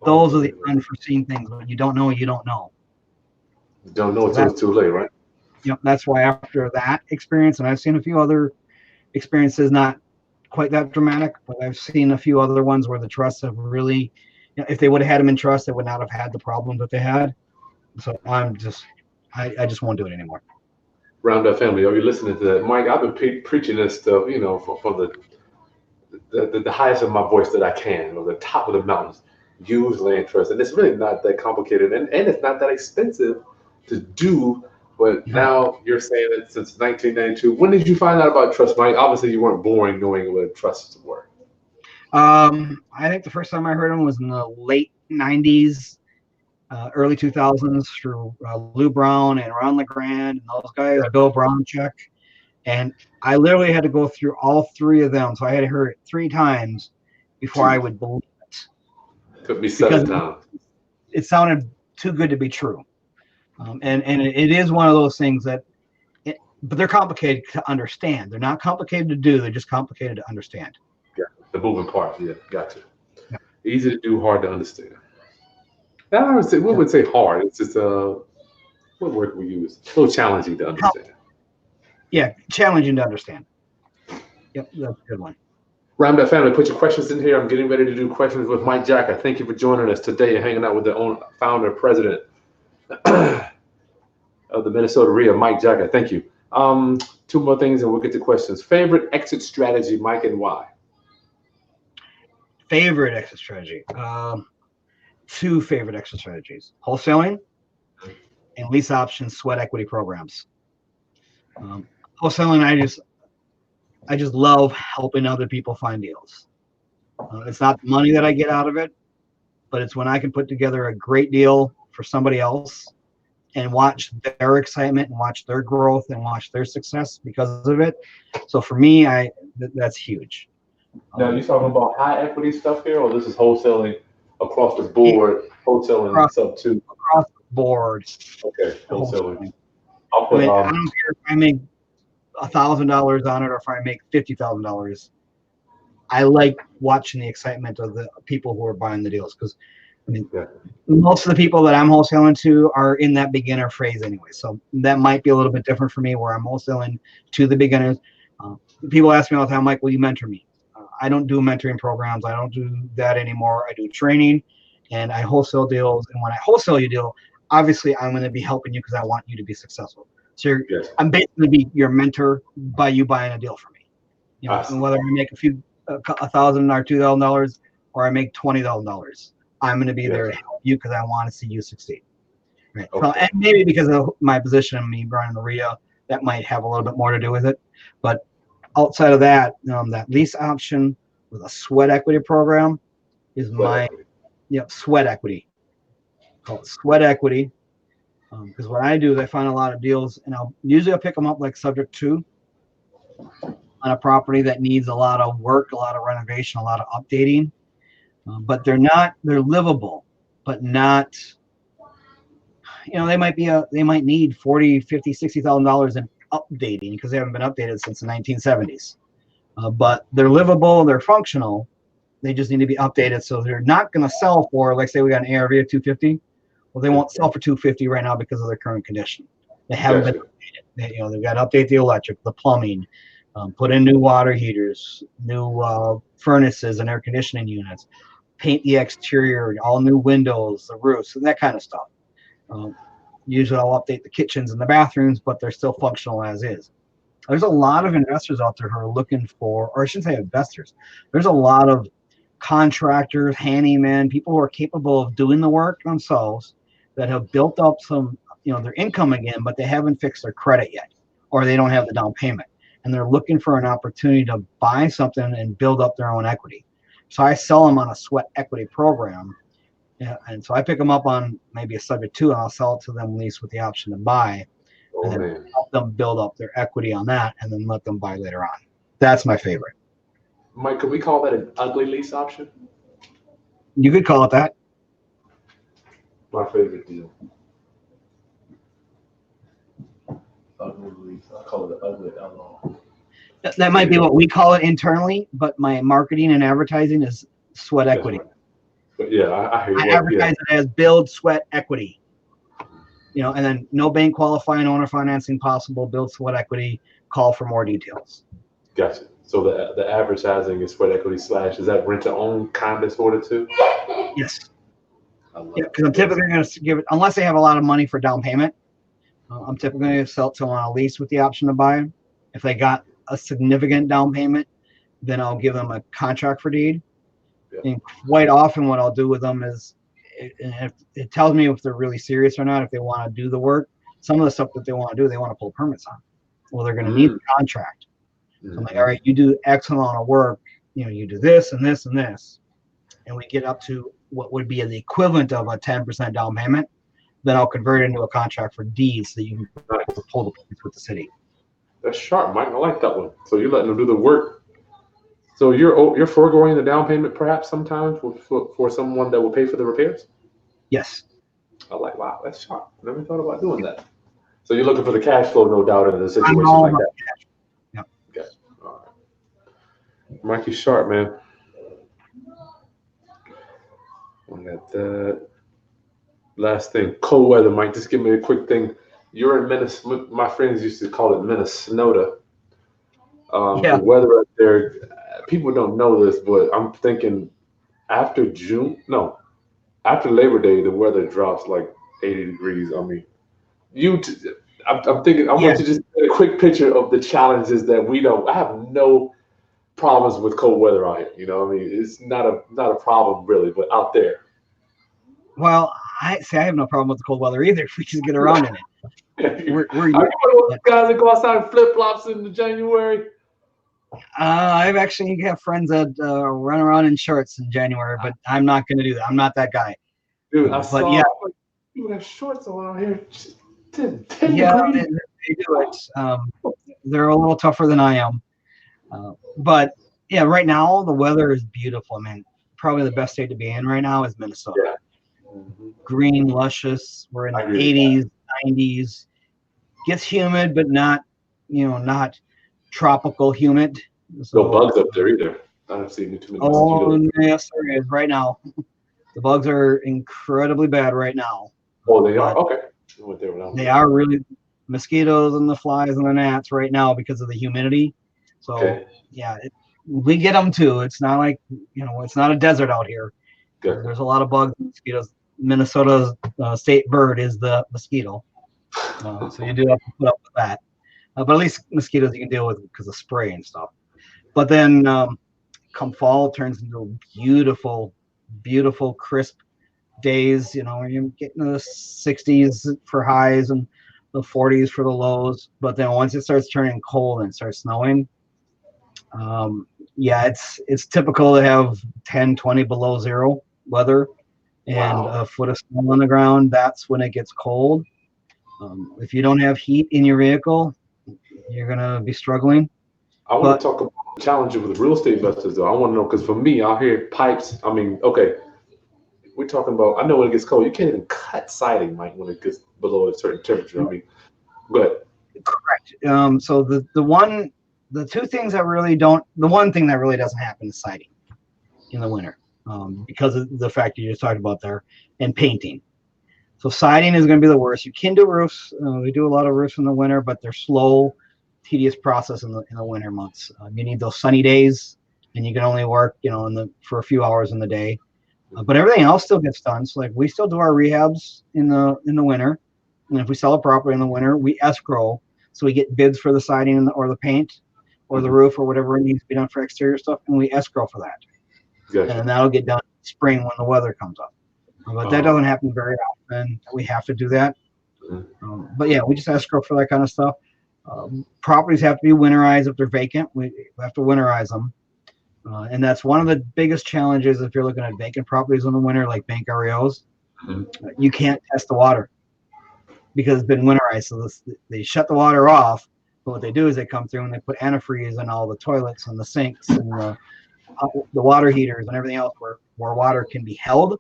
B: Those are the unforeseen things. When you don't know, you don't know.
A: You don't know until it's too late, right?
B: Yep. That's why after that experience, and I've seen a few other experiences, not quite that dramatic, but I've seen a few other ones where the trusts have really, if they would have had them in trust, they would not have had the problem that they had. So I just won't do it anymore.
A: Round Up Family, are you listening to that? Mike, I've been preaching this stuff, for the highest of my voice that I can, or the top of the mountains. Use land trust, and it's really not that complicated, and it's not that expensive to do. But now you're saying it since 1992. When did you find out about trust, Mike? Obviously, you weren't born knowing what trusts were.
B: I think the first time I heard them was in the late 90s, early 2000s through Lou Brown and Ron LeGrand and those guys, Bill Browncheck. And I literally had to go through all 3 of them. So I had to hear it 3 times before I would believe it.
A: Could be 7 times.
B: It sounded too good to be true. And it is one of those things that, but they're complicated to understand. They're not complicated to do. They're just complicated to understand.
A: Yeah, the moving parts. Yeah, gotcha. Yeah. Easy to do, hard to understand. I would say, we would say hard. It's just what word we use? A little challenging to understand.
B: Yeah, challenging to understand. Yep, that's a good one.
A: Round Up Family, put your questions in here. I'm getting ready to do questions with Mike Jacka. Thank you for joining us today and hanging out with the founder, president of the Minnesota REIA, Mike Jacka. Thank you. 2 more things and we'll get to questions. Favorite exit strategy, Mike, and why?
B: Favorite exit strategy. 2 favorite exit strategies: wholesaling and lease option sweat equity programs. Wholesaling, I just love helping other people find deals. It's not the money that I get out of it, but it's when I can put together a great deal for somebody else and watch their excitement and watch their growth and watch their success because of it. So for me, that's huge.
A: Now, you talking about high equity stuff here, or this is wholesaling across the board, wholesaling sub 2?
B: Across the board.
A: Okay, wholesaling.
B: I don't care if I make $1,000 on it or if I make $50,000. I like watching the excitement of the people who are buying the deals because I mean, most of the people that I'm wholesaling to are in that beginner phase anyway. So that might be a little bit different for me where I'm wholesaling to the beginners. People ask me all the time, Mike, will you mentor me? I don't do mentoring programs. I don't do that anymore. I do training and I wholesale deals. And when I wholesale you a deal, obviously I'm going to be helping you because I want you to be successful. So I'm basically going to be your mentor by you buying a deal for me. You know, and whether I make $1,000 or $2,000 or I make $20,000, I'm going to be there to help you because I want to see you succeed. Right. Okay. So, and maybe because of my position and me running the REIA, that might have a little bit more to do with it. But outside of that, that lease option with a sweat equity program is sweat equity. Called sweat equity. Because what I do is I find a lot of deals, and I'll pick them up like subject to on a property that needs a lot of work, a lot of renovation, a lot of updating. But they're livable, but not, they might need $40,000, $50,000, $60,000 in updating because they haven't been updated since the 1970s. But they're livable, they're functional. They just need to be updated. So they're not going to sell for, like say we got an ARV of 250. Well, they won't sell for 250 right now because of their current condition. They haven't been updated. They've got to update the electric, the plumbing, put in new water heaters, new furnaces and air conditioning units, paint the exterior, all new windows, the roofs, and that kind of stuff. Usually I'll update the kitchens and the bathrooms, but they're still functional as is. There's a lot of investors out there who are looking for, or I shouldn't say investors, there's a lot of contractors, handymen, people who are capable of doing the work themselves that have built up some, their income again, but they haven't fixed their credit yet, or they don't have the down payment. And they're looking for an opportunity to buy something and build up their own equity. So I sell them on a sweat equity program. And so I pick them up on maybe a subject to, and I'll sell it to them lease with the option to buy. And then help them build up their equity on that and then let them buy later on. That's my favorite.
A: Mike, could we call that an ugly lease option?
B: You could call it that.
A: My favorite deal. Ugly lease. I call it the ugly LO.
B: That might be what we call it internally, but my marketing and advertising is sweat equity.
A: But yeah, I hear you.
B: I advertise it as build sweat equity. And then no bank qualifying owner financing possible, build sweat equity, call for more details.
A: Gotcha. So the advertising is sweat equity / is that rent to own kind of sort of too?
B: Yes. Because I'm typically going to give it, unless they have a lot of money for down payment, I'm typically going to sell it to them on a lease with the option to buy. If they got a significant down payment, then I'll give them a contract for deed. Yeah. And quite often what I'll do with them is, it tells me if they're really serious or not, if they want to do the work. Some of the stuff that they want to do, they want to pull permits on. Well, they're going to need a contract. So I'm like, all right, you do X amount of work, you do this and this and this, and we get up to what would be the equivalent of a 10% down payment, then I'll convert it into a contract for deeds so that you can pull the permits with the city.
A: That's sharp, Mike. I like that one. So you're letting them do the work. So you're foregoing the down payment perhaps sometimes for someone that will pay for the repairs?
B: Yes.
A: I like, wow, that's sharp. Never thought about doing that. So you're looking for the cash flow, no doubt, in a situation like that.
B: Yep.
A: Okay. All right. Mikey Sharp, man. I got that. Last thing, cold weather, Mike. Just give me a quick thing. You're in Minnesota. My friends used to call it Minnesota. The weather up there, people don't know this, but I'm thinking after Labor Day, the weather drops like 80 degrees. I mean, I'm thinking, I want you to just get a quick picture of the challenges that we don't. I have no problems with cold weather out here. I mean, it's not a problem really, but out there.
B: Well, I have no problem with the cold weather either if we just get around in it. We're
A: one of those guys that go outside in flip flops in January.
B: I've actually got friends that run around in shorts in January, but I'm not going to do that. I'm not that guy.
A: Dude, people have shorts on out here. 10 degrees.
B: They do it. They're a little tougher than I am. But yeah, right now the weather is beautiful. I mean, probably the best state to be in right now is Minnesota. Yeah. Mm-hmm. Green, luscious. We're in the 80s, 90s. Gets humid, but not tropical humid. So,
A: no bugs up there either. I don't see too many mosquitoes.
B: Yes, there is right now. The bugs are incredibly bad right now.
A: Oh, they are? Okay. I went there when I was
B: They
A: there.
B: are really mosquitoes and the flies and the gnats right now because of the humidity. So
A: Okay.
B: yeah, we get them too. It's not like, it's not a desert out here.
A: Good.
B: There's a lot of bugs and mosquitoes. Minnesota's state bird is the mosquito. So you do have to put up with that. But at least mosquitoes you can deal with because of spray and stuff. But then come fall, it turns into beautiful, beautiful, crisp days, where you get into the 60s for highs and the 40s for the lows. But then once it starts turning cold and it starts snowing, yeah, it's typical to have 10, 20 below zero weather and a foot of snow on the ground. That's when it gets cold. If you don't have heat in your vehicle, you're going to be struggling.
A: I want to talk about the challenges with real estate investors, though. I want to know, because for me, out here, pipes, I mean, okay, we're talking about, I know when it gets cold, you can't even cut siding, Mike, when it gets below a certain temperature. I mean, go ahead.
B: Correct. So the two things that really don't, the one thing that really doesn't happen is siding in the winter, because of the fact you just talked about there, and painting. So siding is going to be the worst. You can do roofs. We do a lot of roofs in the winter, but they're slow, tedious process in the winter months. You need those sunny days, and you can only work, for a few hours in the day. But everything else still gets done. So like we still do our rehabs in the winter, and if we sell a property in the winter, we escrow. So we get bids for the siding or the paint or the roof or whatever it needs to be done for exterior stuff, and we escrow for that.
A: Gotcha.
B: And that'll get done in spring when the weather comes up. But that doesn't happen very often. We have to do that. But yeah, we just escrow for that kind of stuff. Properties have to be winterized if they're vacant. We have to winterize them. And that's one of the biggest challenges if you're looking at vacant properties in the winter, like bank REOs. You can't test the water because it's been winterized. So they shut the water off. But what they do is they come through and they put antifreeze in all the toilets and the sinks and the water heaters and everything else where water can be held.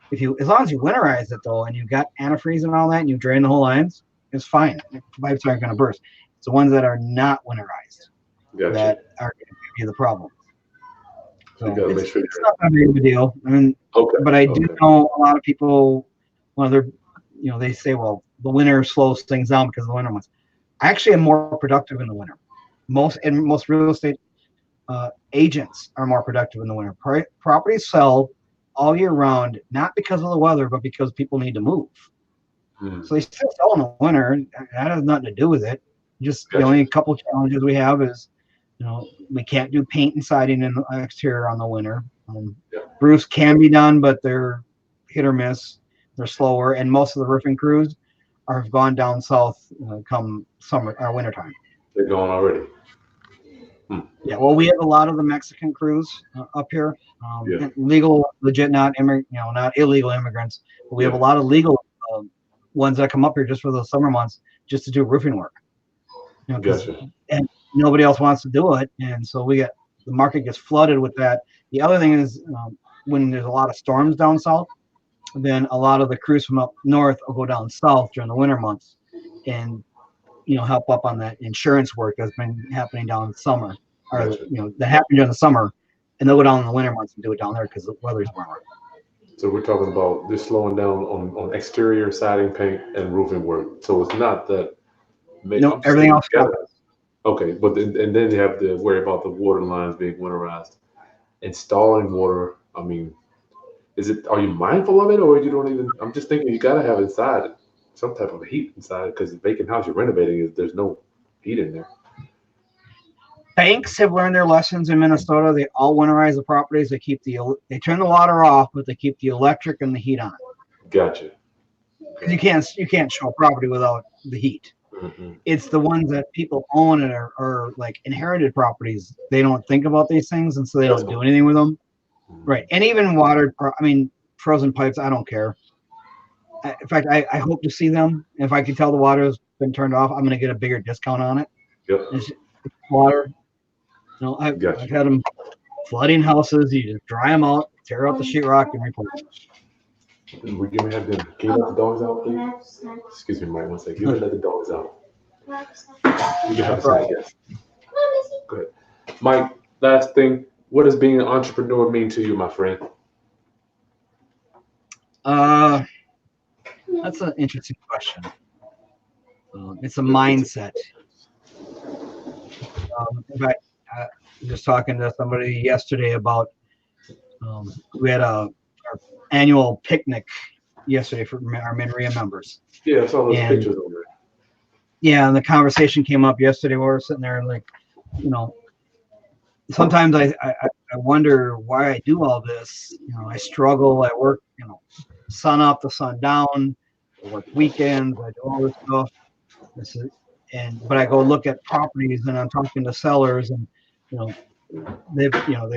B: As long as you winterize it though, and you've got antifreeze and all that, and you drain the whole lines, it's fine. The pipes aren't going to burst. It's the ones that are not winterized that are going to give you the problem. So it's not a big deal. I mean, but I do know a lot of people, they say, well, the winter slows things down because of the winter months. I actually am more productive in the winter. Most real estate agents are more productive in the winter. Properties sell all year round, not because of the weather, but because people need to move. So they still sell in the winter. That has nothing to do with it. Just the only couple challenges we have is, we can't do paint and siding in the exterior on the winter. Roofs can be done, but they're hit or miss. They're slower, and most of the roofing crews have gone down south come summer or wintertime.
A: They're going already.
B: Yeah, well, we have a lot of the Mexican crews up here. Legal, legit, not illegal immigrants. But we have a lot of legal ones that come up here just for the summer months, just to do roofing work. And nobody else wants to do it, and so the market gets flooded with that. The other thing is when there's a lot of storms down south, then a lot of the crews from up north will go down south during the winter months and help up on that insurance work that's been happening down in the summer, or that happened during the summer, and they'll go down in the winter months and do it down there because the weather's warmer.
A: So we're talking about this slowing down on exterior siding, paint, and roofing work. So it's not that.
B: No, everything else.
A: Okay, but then you have to worry about the water lines being winterized. Installing water, I mean, are you mindful of it, or you don't even? I'm just thinking you gotta have inside some type of heat inside, because the vacant house you're renovating there's no heat in there.
B: Banks have learned their lessons in Minnesota. They all winterize the properties. They turn the water off, but they keep the electric and the heat on.
A: Gotcha.
B: Because you can't show a property without the heat. It's the ones that people own and are like inherited properties. They don't think about these things, and so they don't do anything with them. Right. And even frozen pipes, I don't care. In fact, I hope to see them. If I can tell the water's been turned off, I'm going to get a bigger discount on it.
A: Yep.
B: It's water. I've had them flooding houses. You just dry them out, tear out the sheetrock, and replace it.
A: We're gonna have them. Can you let the dogs out, please? Excuse me, Mike. One second. You let the dogs out. You can have a snack, yes. Go ahead. Mike, last thing. What does being an entrepreneur mean to you, my friend?
B: Uh, that's an interesting question. It's a mindset. In fact, just talking to somebody yesterday about we had our annual picnic yesterday for our REIA members.
A: Yeah, I saw those pictures over there.
B: Yeah, and the conversation came up yesterday where we're sitting there and like, sometimes I wonder why I do all this. I struggle. I work, sun up to sun down. I work weekends. I do all this stuff. But I go look at properties and I'm talking to sellers and they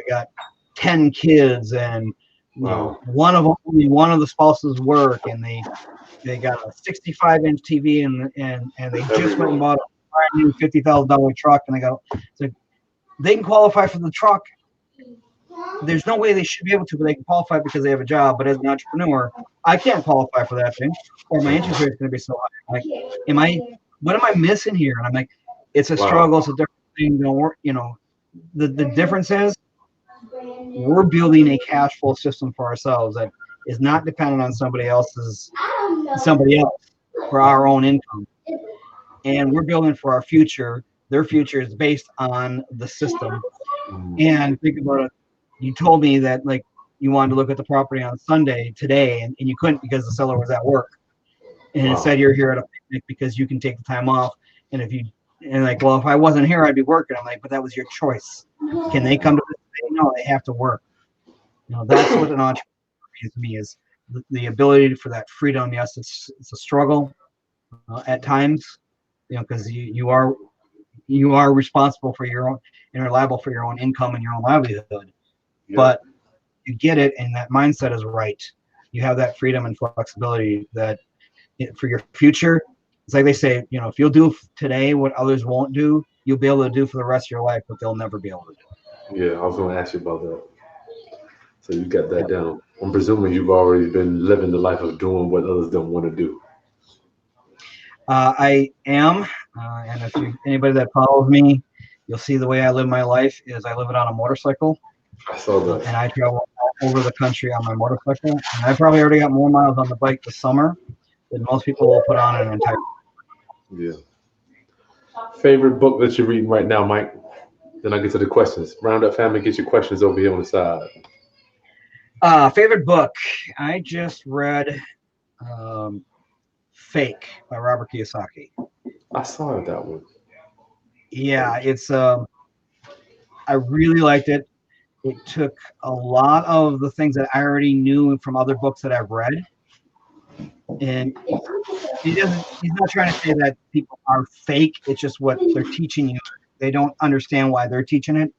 B: got 10 kids and only one of the spouses work and they got a 65-inch TV and they just went and bought a brand new $50,000 truck and it's like they can qualify for the truck. There's no way they should be able to, but they can qualify because they have a job. But as an entrepreneur, I can't qualify for that thing, or my interest rate is going to be so high. Like, what am I missing here? And I'm like, it's a struggle. It's a different thing. The difference is we're building a cash flow system for ourselves that is not dependent on somebody else for our own income. And we're building for our future. Their future is based on the system. And think about it. You told me that like you wanted to look at the property on Sunday today, and you couldn't because the seller was at work. And instead you're here at a picnic because you can take the time off. And if I wasn't here, I'd be working. I'm like, but that was your choice. Can they come to this day? No, they have to work. That's what an entrepreneur means to me is the ability for that freedom. Yes, it's a struggle at times, because you are responsible for your own and are liable for your own income and your own livelihood. Yeah. But you get it, and that mindset is right. You have that freedom and flexibility that for your future. It's like they say, if you'll do today what others won't do, you'll be able to do for the rest of your life, but they'll never be able to do.
A: Yeah, I was going to ask you about that. So you got that down. I'm presuming you've already been living the life of doing what others don't want to do.
B: I am, and if anybody that follows me, you'll see the way I live my life is I live it on a motorcycle.
A: I saw that.
B: And I travel all over the country on my motorcycle. And I probably already got more miles on the bike this summer than most people will put on an entire.
A: Yeah. Favorite book that you're reading right now, Mike? Then I get to the questions. Roundup family, get your questions over here on the side.
B: Favorite book? I just read Fake by Robert Kiyosaki.
A: I saw that one.
B: Yeah, it's I really liked it. It took a lot of the things that I already knew from other books that I've read. And he's not trying to say that people are fake. It's just what they're teaching you. They don't understand why they're teaching it,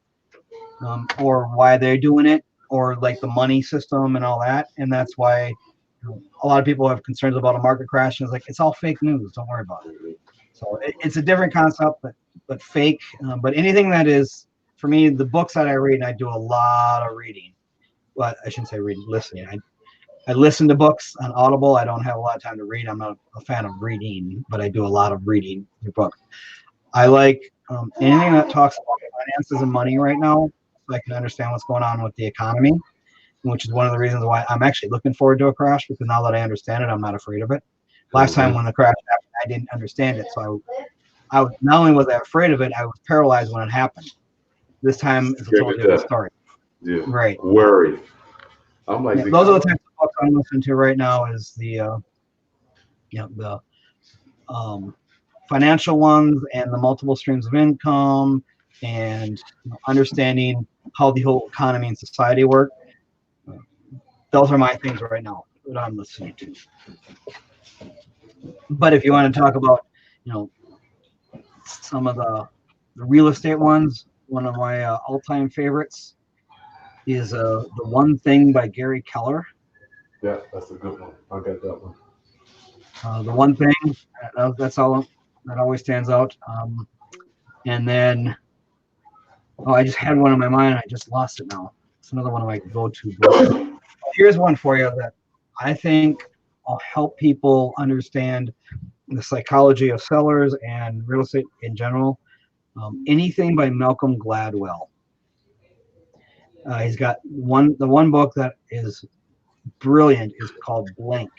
B: or why they're doing it, or like the money system and all that. And that's why a lot of people have concerns about a market crash. And it's like, it's all fake news. Don't worry about it. So it's a different concept, but fake. But anything that is, for me, the books that I read, I do a lot of reading. Well, I shouldn't say reading, listening. I listen to books on Audible. I don't have a lot of time to read. I'm not a fan of reading, but I do a lot of reading your book. I like anything that talks about finances and money right now, so I can understand what's going on with the economy, which is one of the reasons why I'm actually looking forward to a crash, because now that I understand it, I'm not afraid of it. Last time when the crash happened, I didn't understand it. So I not only was I afraid of it, I was paralyzed when it happened. This time it's a totally different story.
A: Yeah.
B: Right.
A: Worry. I'm like,
B: those are the types of books I'm listening to right now. Is the financial ones and the multiple streams of income and understanding how the whole economy and society work. Those are my things right now that I'm listening to. But if you want to talk about, some of the real estate ones, one of my all-time favorites is The One Thing by Gary Keller.
A: Yeah, that's a good one. I got that one.
B: The One Thing, that's all that always stands out. And then, I just had one in my mind. I just lost it now. It's another one of my go-to books. Here's one for you that I think will help people understand the psychology of sellers and real estate in general. Anything by Malcolm Gladwell. He's got the one book that is brilliant is called Blink.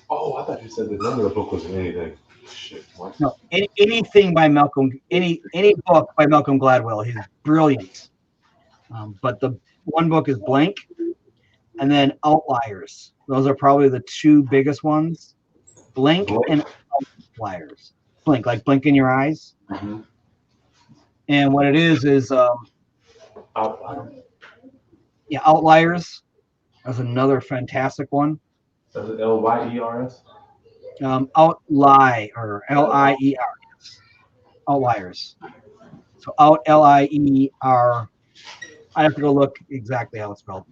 A: Oh, I thought you said the name of the book was anything. Shit, what?
B: No, anything by Malcolm, any book by Malcolm Gladwell. He's brilliant. But the one book is Blink, and then Outliers. Those are probably the two biggest ones. Blink and Outliers. Blink, like blink in your eyes.
A: Mm-hmm.
B: And what it is
A: Outliers.
B: yeah, Outliers. That's another fantastic one.
A: Lyers.
B: Outlie or Liers. Outliers. So out Lier. I have to go look exactly how it's spelled.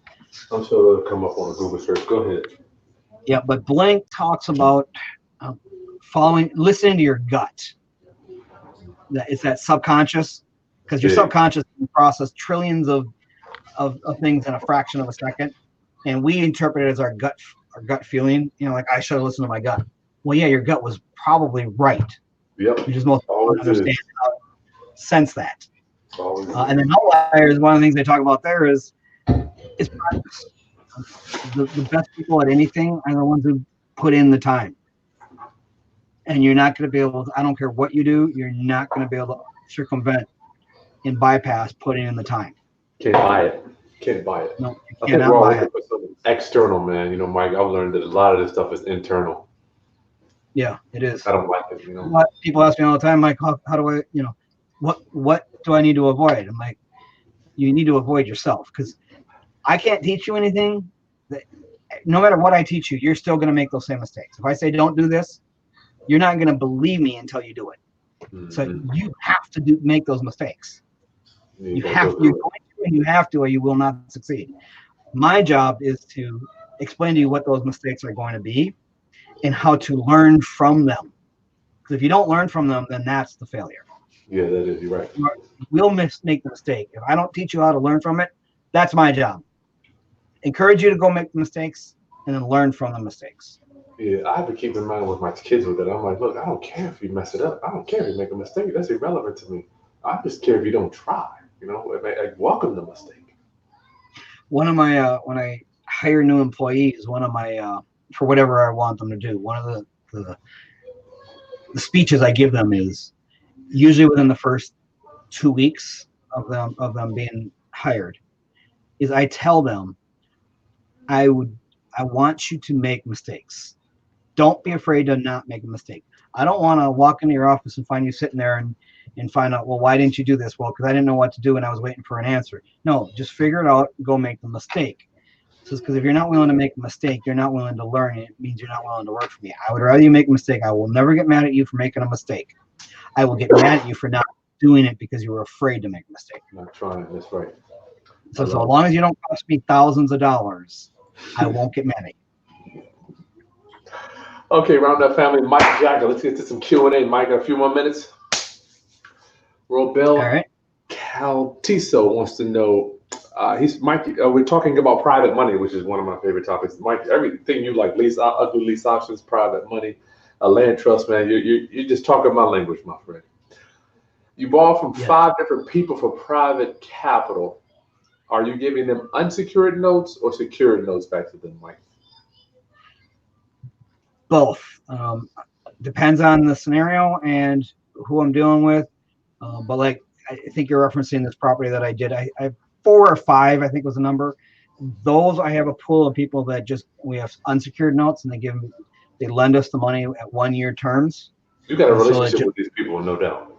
A: I'm sure it'll come up on a Google search. Go ahead.
B: Yeah, but Blink talks about listening to your gut. It's that subconscious, because your subconscious can process trillions of things in a fraction of a second, and we interpret it as our gut feeling. You know, like I should have listened to my gut. Well, yeah, your gut was probably right.
A: Yep.
B: You just most don't understand how to sense that. And then Outliers, one of the things they talk about there is practice. The best people at anything are the ones who put in the time. And you're not going to be able to, I don't care what you do, you're not going to be able to circumvent and bypass putting in the time.
A: Can't buy it. Can't buy it.
B: No,
A: I think we're all looking for something external, man. You know, Mike, I've learned that a lot of this stuff is internal.
B: Yeah, it is.
A: I don't like it, you know.
B: People ask me all the time, Mike, how do I, you know, what do I need to avoid? I'm like, you need to avoid yourself, because I can't teach you anything. No matter what I teach you, you're still going to make those same mistakes. If I say don't do this, you're not going to believe me until you do it. Mm-hmm. So you have to make those mistakes. You're going to, and you have to, or you will not succeed. My job is to explain to you what those mistakes are going to be and how to learn from them. Because if you don't learn from them, then that's the failure.
A: Yeah, that is. You're right.
B: We'll make the mistake. If I don't teach you how to learn from it, that's my job. Encourage you to go make the mistakes and then learn from the mistakes.
A: Yeah, I have to keep in mind with my kids with it. I'm like, look, I don't care if you mess it up. I don't care if you make a mistake. That's irrelevant to me. I just care if you don't try. You know, I welcome the mistake.
B: One of my when I hire new employees, one of my for whatever I want them to do, one of the speeches I give them is usually within the first 2 weeks of them being hired, is I tell them I want you to make mistakes. Don't be afraid to not make a mistake. I don't want to walk into your office and find you sitting there and find out, well, why didn't you do this? Well, because I didn't know what to do and I was waiting for an answer. No, just figure it out, go make the mistake. Because if you're not willing to make a mistake, you're not willing to learn. It means you're not willing to work for me. I would rather you make a mistake. I will never get mad at you for making a mistake. I will get mad at you for not doing it because you were afraid to make a mistake.
A: Not trying, that's right.
B: So long as you don't cost me thousands of dollars, I won't get mad at you.
A: Okay, round up family. Mike Jacka. Let's get to some Q&A. Mike, a few more minutes. Robel
B: All right.
A: Caltiso wants to know. Mike. We're talking about private money, which is one of my favorite topics. Mike, everything you like, ugly lease options, private money, a land trust, man. You're just talking my language, my friend. You borrow from 5 different people for private capital. Are you giving them unsecured notes or secured notes back to them, Mike?
B: Both. Depends on the scenario and who I'm dealing with. But like, I think you're referencing this property that I did. I 4 or 5, I think was the number. Those I have a pool of people that we have unsecured notes, and they lend us the money at 1-year terms.
A: You got a relationship with these people, no doubt.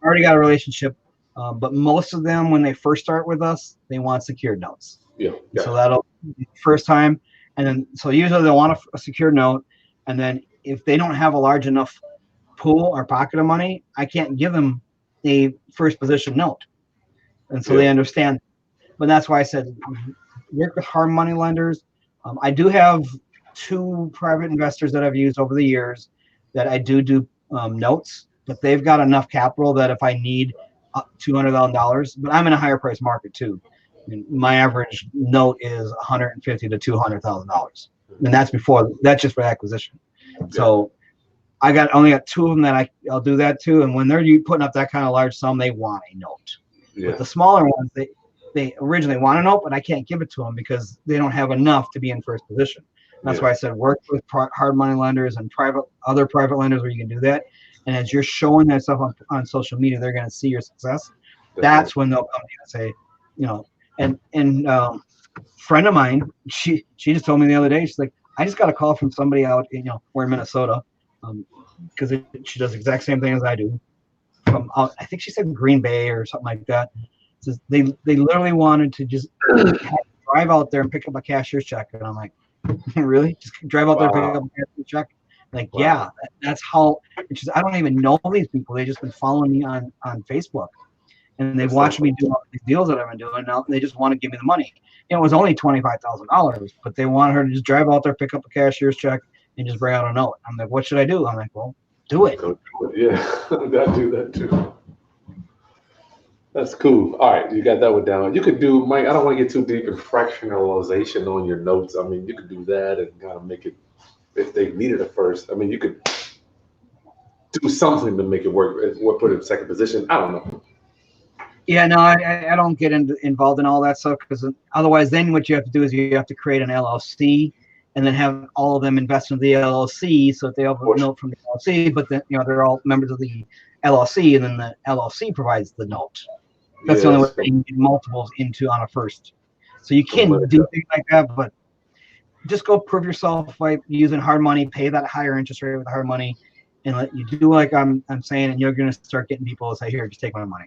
B: Already got a relationship. But most of them, when they first start with us, they want secured notes.
A: Yeah.
B: So that'll be the first time. And then, so usually they'll want a secured note. And then if they don't have a large enough pool or pocket of money, I can't give them a first position note. And so they understand. But that's why I said, work with hard money lenders. I do have 2 private investors that I've used over the years that I do notes, but they've got enough capital that if I need $200,000, but I'm in a higher price market too. I mean, my average note is $150,000 to $200,000, and that's just for acquisition. So I only got 2 of them that I'll do that to, and when they're putting up that kind of large sum, they want a note. But the smaller ones, they they originally want a note, but I can't give it to them because they don't have enough to be in first position. That's why I said work with hard money lenders and other private lenders where you can do that. And as you're showing that stuff on social media, they're going to see your success. That's when they'll come to you and say, you know, and friend of mine, she just told me the other day, she's like, I just got a call from somebody out, we're in Minnesota, because she does the exact same thing as I do. From out, I think she said Green Bay or something like that. Says they literally wanted to just drive out there and pick up a cashier's check, and I'm like, really? Just drive out there and pick up a cashier's check? Like, yeah, that's how. I don't even know these people. They just been following me on Facebook, and they've watched me do all these deals that I've been doing. Now they just want to give me the money. It was only $25,000, but they want her to just drive out there, pick up a cashier's check, and just bring out a note. I'm like, what should I do? I'm like, well, do it.
A: Yeah, I do that too. That's cool. All right, you got that one down. You could do, Mike, I don't want to get too deep in fractionalization on your notes. I mean, you could do that and kind of make it, if they needed it first. I mean, you could do something to make it work, or put it in second position. I don't know.
B: Yeah, no, I don't get involved in all that stuff, because otherwise then what you have to do is you have to create an LLC and then have all of them invest in the LLC, so that they have a note from the LLC, but then they're all members of the LLC, and then the LLC provides the note. That's the only way you can get multiples into on a first. So you can do things like that, but just go prove yourself by using hard money, pay that higher interest rate with hard money, and let you do like I'm saying, and you're going to start getting people to say, here, just take my money.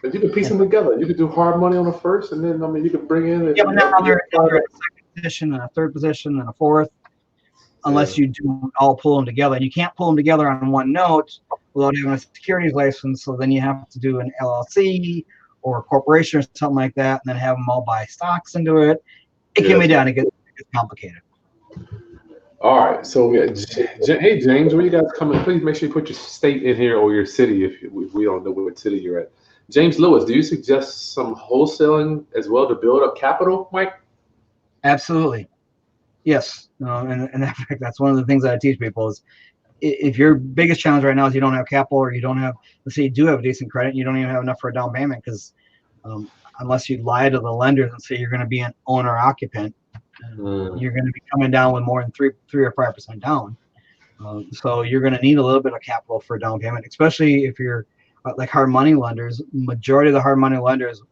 A: But you can piece them together. You could do hard money on the first, and then you could bring in.
B: Yeah, but now they're in a second position, and a third position, and a fourth, unless you do all pull them together. And you can't pull them together on one note without having a securities license. So then you have to do an LLC or a corporation or something like that, and then have them all buy stocks into it. It can be done. It gets complicated.
A: All right. So, hey, James, where you guys coming? Please make sure you put your state in here or your city if we don't know what city you're at. James Lewis, do you suggest some wholesaling as well to build up capital, Mike?
B: Absolutely. Yes. And in fact, that's one of the things that I teach people is, if your biggest challenge right now is you don't have capital, or you don't have, let's say you do have a decent credit, and you don't even have enough for a down payment, because unless you lie to the lenders and say you're going to be an owner occupant, you're going to be coming down with more than 3 or 5% down. So you're going to need a little bit of capital for a down payment, especially if you're like hard money lenders. Majority of the hard money lenders,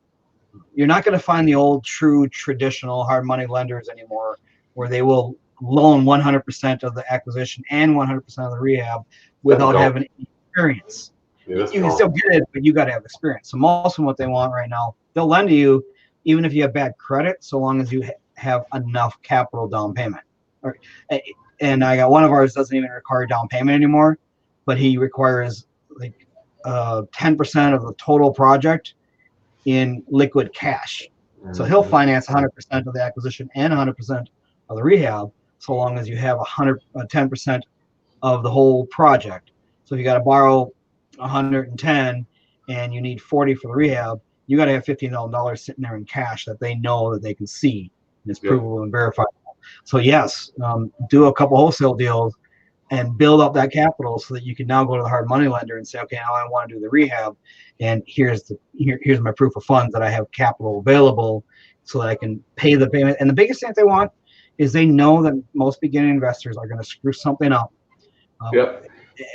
B: you're not going to find the old true traditional hard money lenders anymore, where they will loan 100% of the acquisition and 100% of the rehab without having any experience. You can still get it, but you got to have experience. So most of them, what they want right now, they'll lend to you even if you have bad credit, so long as you have enough capital down payment. And I got one of ours doesn't even require down payment anymore, but he requires like 10% of the total project in liquid cash. So he'll finance 100% of the acquisition and 100% of the rehab, so long as you have 10% of the whole project. So if you got to borrow 110 and you need 40 for the rehab, you got to have $15,000 sitting there in cash that they know that they can see, and it's provable and verifiable. So yes, do a couple wholesale deals and build up that capital so that you can now go to the hard money lender and say, okay, now I want to do the rehab, and here's my proof of funds that I have capital available so that I can pay the payment. And the biggest thing that they want is they know that most beginning investors are going to screw something up. And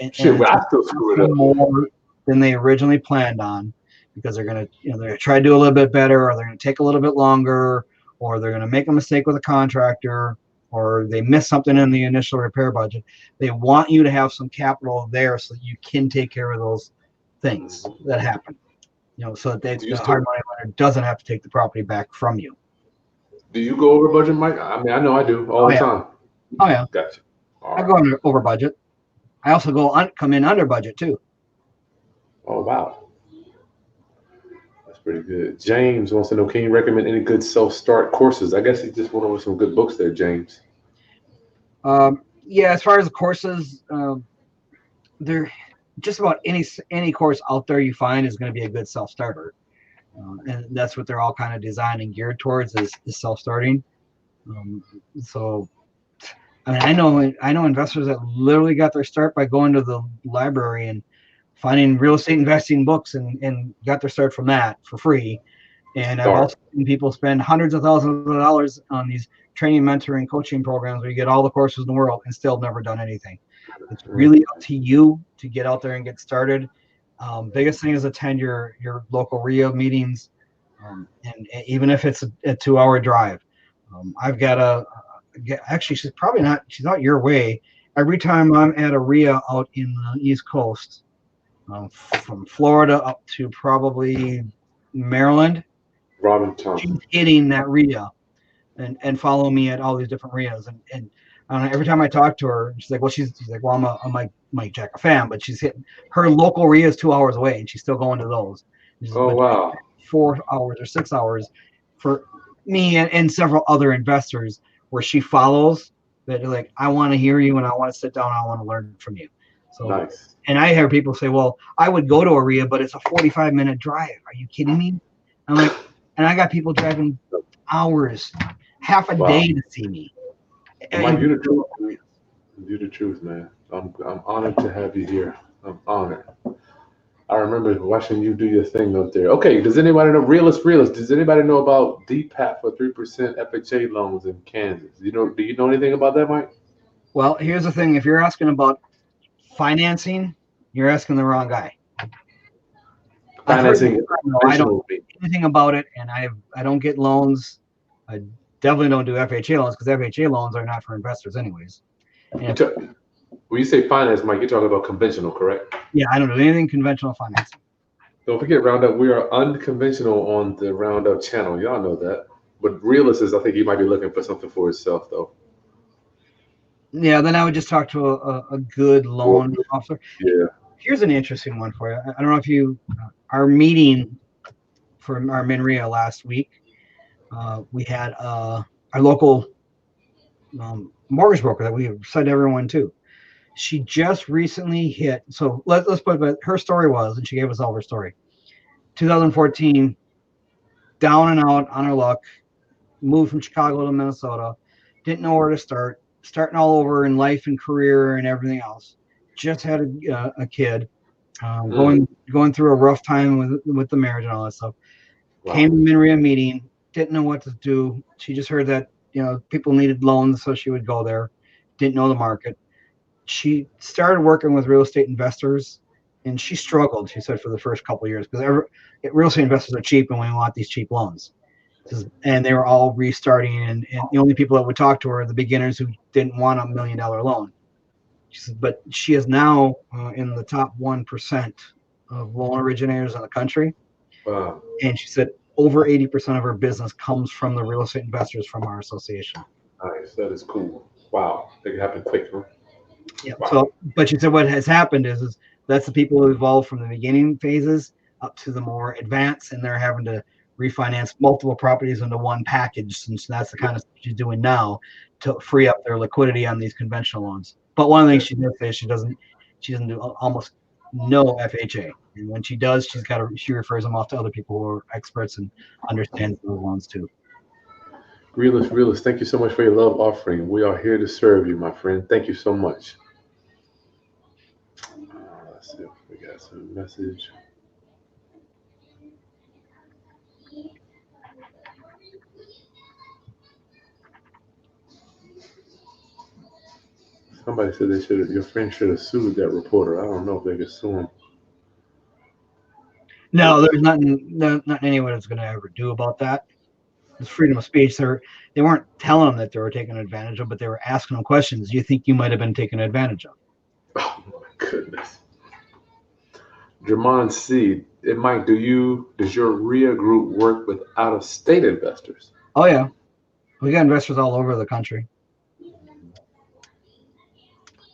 B: I still screw it up more than they originally planned on, because they're going to, they're going to try to do a little bit better, or they're going to take a little bit longer, or they're going to make a mistake with a contractor, or they miss something in the initial repair budget. They want you to have some capital there so that you can take care of those things that happen. So that the hard money lender doesn't have to take the property back from you.
A: Do you go over budget, Mike? I mean, I know I do all the time.
B: Oh yeah.
A: Gotcha.
B: I go over budget. I also come in under budget too.
A: Oh wow. That's pretty good. James wants to know, can you recommend any good self-start courses? I guess he just went over some good books there, James.
B: Yeah, as far as the courses, they're just about any course out there you find is going to be a good self-starter. And that's what they're all kind of designed and geared towards is self-starting. So, I mean, I know investors that literally got their start by going to the library and finding real estate investing books and got their start from that for free. And I've
A: Start.
B: also seen people spend hundreds of thousands of dollars on these training, mentoring, coaching programs where you get all the courses in the world and still never done anything. It's
A: Mm.
B: really up to you to get out there and get started. Biggest thing is attend your local REIA meetings, and even if it's a 2 hour drive. I've got actually she's out your way. Every time I'm at a REIA out in the East Coast, from Florida up to probably Maryland,
A: Robin
B: she's
A: Thompson.
B: hitting that REIA and follow me at all these different REIAs. And every time I talk to her, she's like, well, she's like, well, I'm a Mike Jacka fan, but she's hitting her local REIA is 2 hours away, and she's still going to those.
A: Oh
B: But
A: wow.
B: 4 hours or 6 hours for me and several other investors where she follows that are like, I want to hear you and I want to sit down, I want to learn from you. So,
A: Nice.
B: and I hear people say, well, I would go to a REIA, but it's a 45-minute drive. Are you kidding me? I'm like, and I got people driving hours, half a
A: Wow.
B: day to see me.
A: Mike, you the truth. You the truth, man. I'm honored to have you here. I'm honored. I remember watching you do your thing up there. Okay, does anybody know realist? Does anybody know about DPAP for 3% FHA loans in Kansas? Do you know anything about that, Mike?
B: Well, here's the thing: if you're asking about financing, you're asking the wrong guy. I've heard
A: Financing
B: I don't
A: conventional.
B: know anything about it, and I don't get loans. I definitely don't do FHA loans because FHA loans are not for investors, anyways. And
A: When you say finance, Mike, you're talking about conventional, correct?
B: yeah, I don't do anything conventional financing.
A: Don't forget Roundup. We are unconventional on the Roundup channel. Y'all know that. But realist is, I think he might be looking for something for himself, though.
B: Yeah, then I would just talk to a good
A: Well,
B: loan officer.
A: yeah.
B: Here's an interesting one for you. I don't know if you our meeting for our MinREA last week. We had our local mortgage broker that we sent everyone to. She just recently hit. So let's put it. Her story was, and she gave us all her story. 2014, down and out on her luck. Moved from Chicago to Minnesota. Didn't know where to start. Starting all over in life and career and everything else. Just had a kid.
A: Mm,
B: Going through a rough time with the marriage and all that stuff. Came
A: wow.
B: to Minria meeting, didn't know what to do. She just heard that people needed loans, so she would go there. Didn't know the market. She started working with real estate investors, and she struggled. She said for the first couple of years because real estate investors are cheap, and we want these cheap loans. And they were all restarting, and the only people that would talk to her are the beginners who didn't want $1 million loan. She said, but she is now in the top 1% of loan originators in the country.
A: Wow.
B: And she said over 80% of her business comes from the real estate investors from our association.
A: Nice. That is cool. Wow. It happened quick, huh?
B: Yeah.
A: Wow.
B: So, but she said what has happened is that's the people who evolved from the beginning phases up to the more advanced, and they're having to refinance multiple properties into one package. Since that's the kind of stuff she's doing now to free up their liquidity on these conventional loans. But one of the things she does say is she doesn't do almost no FHA, and when she does, she refers them off to other people who are experts and understand those loans too.
A: Realist, thank you so much for your love offering. We are here to serve you, my friend. Thank you so much. Let's see if we got some message. Somebody said your friend should have sued that reporter. I don't know if they could sue him.
B: No, there's nothing anyone is going to ever do about that. It's freedom of speech. They weren't telling them that they were taken advantage of, but they were asking them questions. Do you think you might have been taken advantage of?
A: Oh my goodness. Jermon C. It might does your REIA group work with out of state investors?
B: Oh yeah, we got investors all over the country.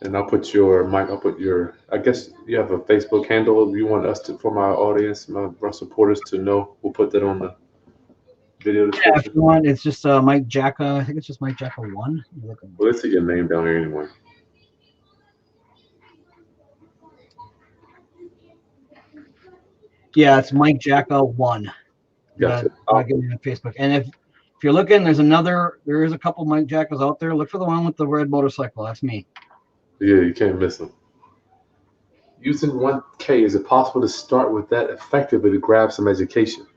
A: And I'll put your, I guess you have a Facebook handle you want us to, for my audience, my supporters to know. We'll put that on the video
B: Yeah, if
A: description.
B: you want, it's just Mike Jacka. I think it's just Mike Jacka 1.
A: Well, let's see your name down here anyway.
B: Yeah, it's Mike Jacka 1.
A: Gotcha.
B: I'll get you on Facebook. And if you're looking, there is a couple Mike Jackas out there. Look for the one with the red motorcycle. That's me.
A: Yeah, you can't miss them. Using 1K, is it possible to start with that effectively to grab some education?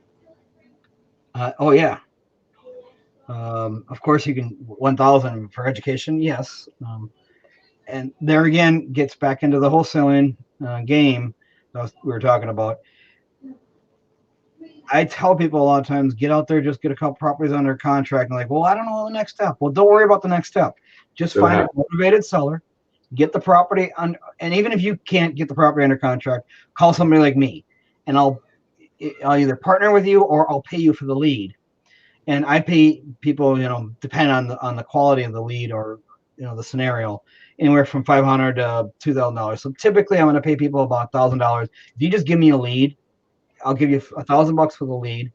B: Oh yeah. Of course, you can 1,000 for education. Yes. And there again, gets back into the wholesaling game that we were talking about. I tell people a lot of times, get out there, just get a couple properties under contract. And like, well, I don't know the next step. Well, don't worry about the next step. Just
A: Doesn't
B: find a
A: happen.
B: motivated seller, get the property on, and even if you can't get the property under contract, call somebody like me, and I'll either partner with you or I'll pay you for the lead. And I pay people, depending on the quality of the lead or the scenario, anywhere from $500 to $2,000. So typically, I'm going to pay people about $1,000. If you just give me a lead, I'll give you $1,000 for the lead.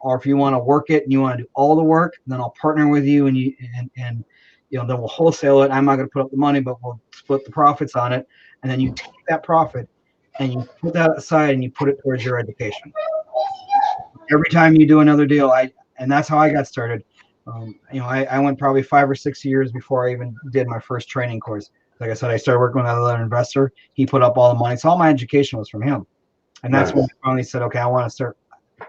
B: Or if you want to work it and you want to do all the work, then I'll partner with you and then we'll wholesale it. I'm not going to put up the money, but we'll split the profits on it. And then you take that profit and you put that aside and you put it towards your education. Every time you do another deal, and that's how I got started. I went probably 5 or 6 years before I even did my first training course. Like I said, I started working with another investor. He put up all the money. So all my education was from him. And that's when
A: Nice.
B: I finally said, okay, I want to start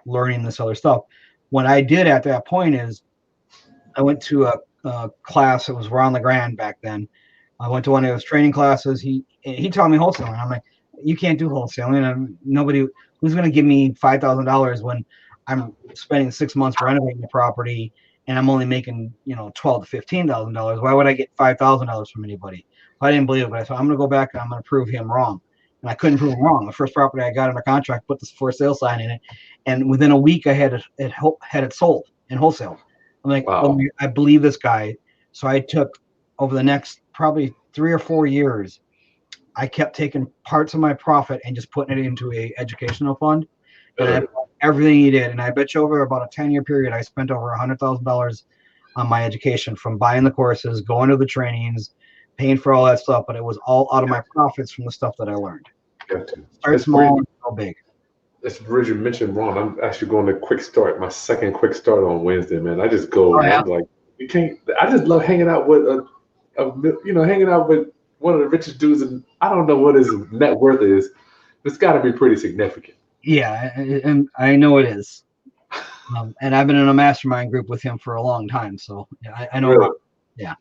B: learning this other stuff. What I did at that point is I went to a class. It was Ron LeGrand back then. I went to one of his training classes. He taught me wholesaling. I'm like, you can't do wholesaling. Nobody who's going to give me $5,000 when I'm spending 6 months renovating the property and I'm only making $12,000 to $15,000. Why would I get $5,000 from anybody? I didn't believe it. But I said, I'm going to go back and I'm going to prove him wrong. And I couldn't prove him wrong. The first property I got under contract, put the for sale sign in it, and within a week I had it sold in wholesale. I'm like, oh,
A: Wow.
B: I believe this guy. So I took over the next probably 3 or 4 years. I kept taking parts of my profit and just putting it into a educational fund, and everything he did. And I bet you over about a 10-year period, I spent over $100,000 on my education, from buying the courses, going to the trainings, paying for all that stuff. But it was all out of my profits from the stuff that I learned.
A: Gotcha.
B: Start small and go big.
A: That's Bridget mentioned Ron. I'm actually going to quick start. My second quick start on Wednesday, man. I just go.
B: Oh, yeah.
A: I'm like, you can't. I just love hanging out with hanging out with one of the richest dudes, and I don't know what his net worth is. It's got to be pretty significant.
B: Yeah, and I know it is. And I've been in a mastermind group with him for a long time, so yeah, I know.
A: Really.
B: Yeah.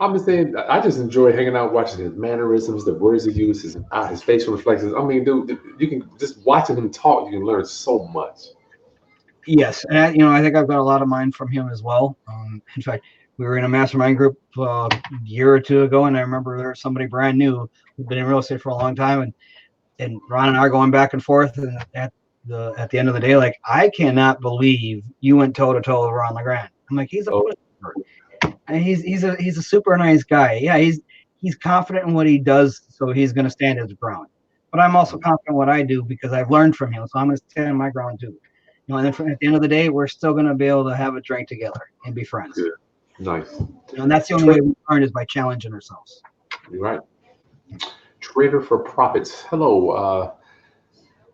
A: I'm just saying, I just enjoy hanging out, watching his mannerisms, the words he uses, his facial reflexes. I mean, dude, you can just watching him talk, you can learn so much.
B: Yes, and I think I've got a lot of mine from him as well. In fact, we were in a mastermind group a year or two ago, and I remember there was somebody brand new who'd been in real estate for a long time, and Ron and I are going back and forth, and at the end of the day, like, I cannot believe you went toe to toe with Ron LeGrand. I'm like, he's a and he's a super nice guy. Yeah, he's confident in what he does, so he's going to stand his ground. But I'm also confident in what I do because I've learned from him, so I'm going to stand my ground too. And then at the end of the day, we're still going to be able to have a drink together and be friends.
A: Good. Nice.
B: And that's the only way we learn, is by challenging ourselves.
A: You're right. Trader for Profits. Hello.